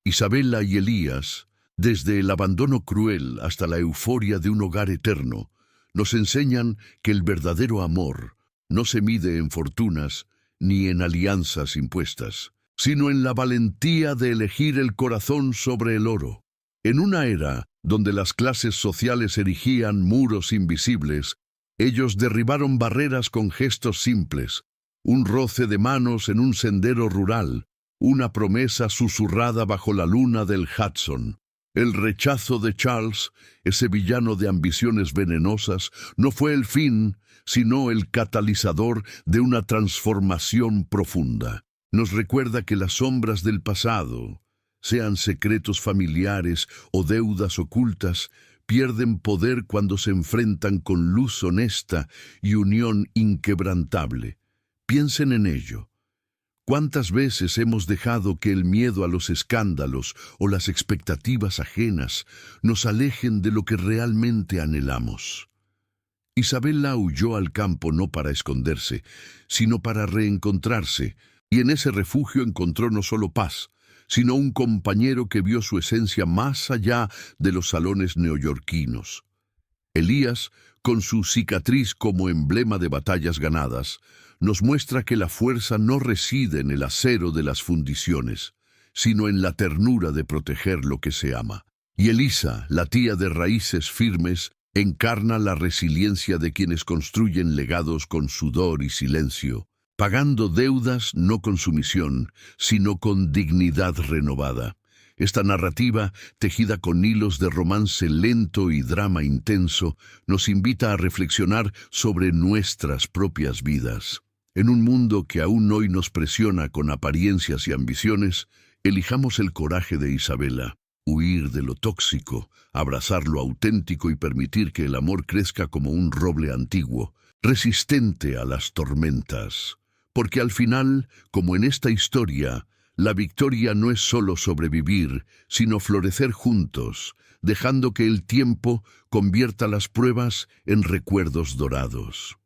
Isabela y Elías, desde el abandono cruel hasta la euforia de un hogar eterno, nos enseñan que el verdadero amor no se mide en fortunas ni en alianzas impuestas, sino en la valentía de elegir el corazón sobre el oro. En una era donde las clases sociales erigían muros invisibles, ellos derribaron barreras con gestos simples, un roce de manos en un sendero rural, una promesa susurrada bajo la luna del Hudson. El rechazo de Charles, ese villano de ambiciones venenosas, no fue el fin, sino el catalizador de una transformación profunda. Nos recuerda que las sombras del pasado, sean secretos familiares o deudas ocultas, pierden poder cuando se enfrentan con luz honesta y unión inquebrantable. Piensen en ello. ¿Cuántas veces hemos dejado que el miedo a los escándalos o las expectativas ajenas nos alejen de lo que realmente anhelamos? Isabela huyó al campo no para esconderse, sino para reencontrarse, y en ese refugio encontró no solo paz, sino un compañero que vio su esencia más allá de los salones neoyorquinos. Elías, con su cicatriz como emblema de batallas ganadas, nos muestra que la fuerza no reside en el acero de las fundiciones, sino en la ternura de proteger lo que se ama. Y Elisa, la tía de raíces firmes, encarna la resiliencia de quienes construyen legados con sudor y silencio, pagando deudas no con sumisión, sino con dignidad renovada. Esta narrativa, tejida con hilos de romance lento y drama intenso, nos invita a reflexionar sobre nuestras propias vidas. En un mundo que aún hoy nos presiona con apariencias y ambiciones, elijamos el coraje de Isabela, huir de lo tóxico, abrazar lo auténtico y permitir que el amor crezca como un roble antiguo, resistente a las tormentas. Porque al final, como en esta historia, la victoria no es solo sobrevivir, sino florecer juntos, dejando que el tiempo convierta las pruebas en recuerdos dorados.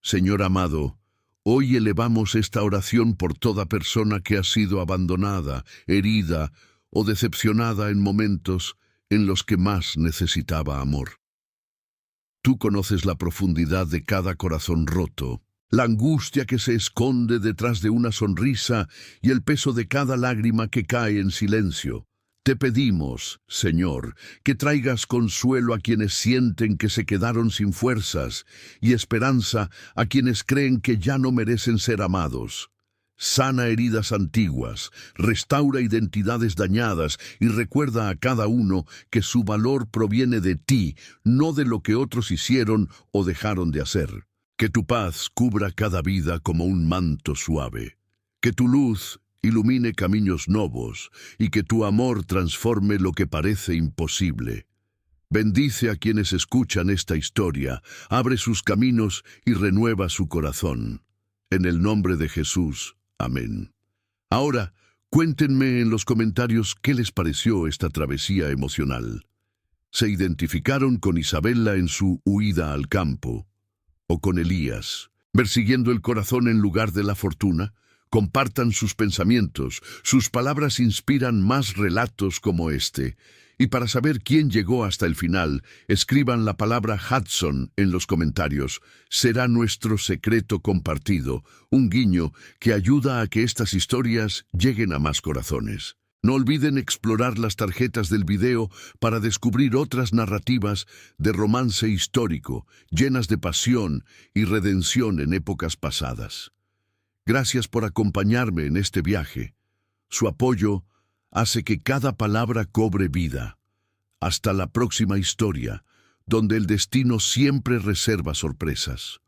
Señor amado, hoy elevamos esta oración por toda persona que ha sido abandonada, herida o decepcionada en momentos en los que más necesitaba amor. Tú conoces la profundidad de cada corazón roto, la angustia que se esconde detrás de una sonrisa y el peso de cada lágrima que cae en silencio. Te pedimos, Señor, que traigas consuelo a quienes sienten que se quedaron sin fuerzas y esperanza a quienes creen que ya no merecen ser amados. Sana heridas antiguas, restaura identidades dañadas y recuerda a cada uno que su valor proviene de ti, no de lo que otros hicieron o dejaron de hacer. Que tu paz cubra cada vida como un manto suave. Que tu luz ilumine caminos nuevos y que tu amor transforme lo que parece imposible. Bendice a quienes escuchan esta historia, abre sus caminos y renueva su corazón. En el nombre de Jesús. Amén. Ahora, cuéntenme en los comentarios qué les pareció esta travesía emocional. ¿Se identificaron con Isabela en su huida al campo? ¿O con Elías, persiguiendo el corazón en lugar de la fortuna? Compartan sus pensamientos, sus palabras inspiran más relatos como este. Y para saber quién llegó hasta el final, escriban la palabra Hudson en los comentarios. Será nuestro secreto compartido, un guiño que ayuda a que estas historias lleguen a más corazones. No olviden explorar las tarjetas del video para descubrir otras narrativas de romance histórico, llenas de pasión y redención en épocas pasadas. Gracias por acompañarme en este viaje. Su apoyo hace que cada palabra cobre vida. Hasta la próxima historia, donde el destino siempre reserva sorpresas.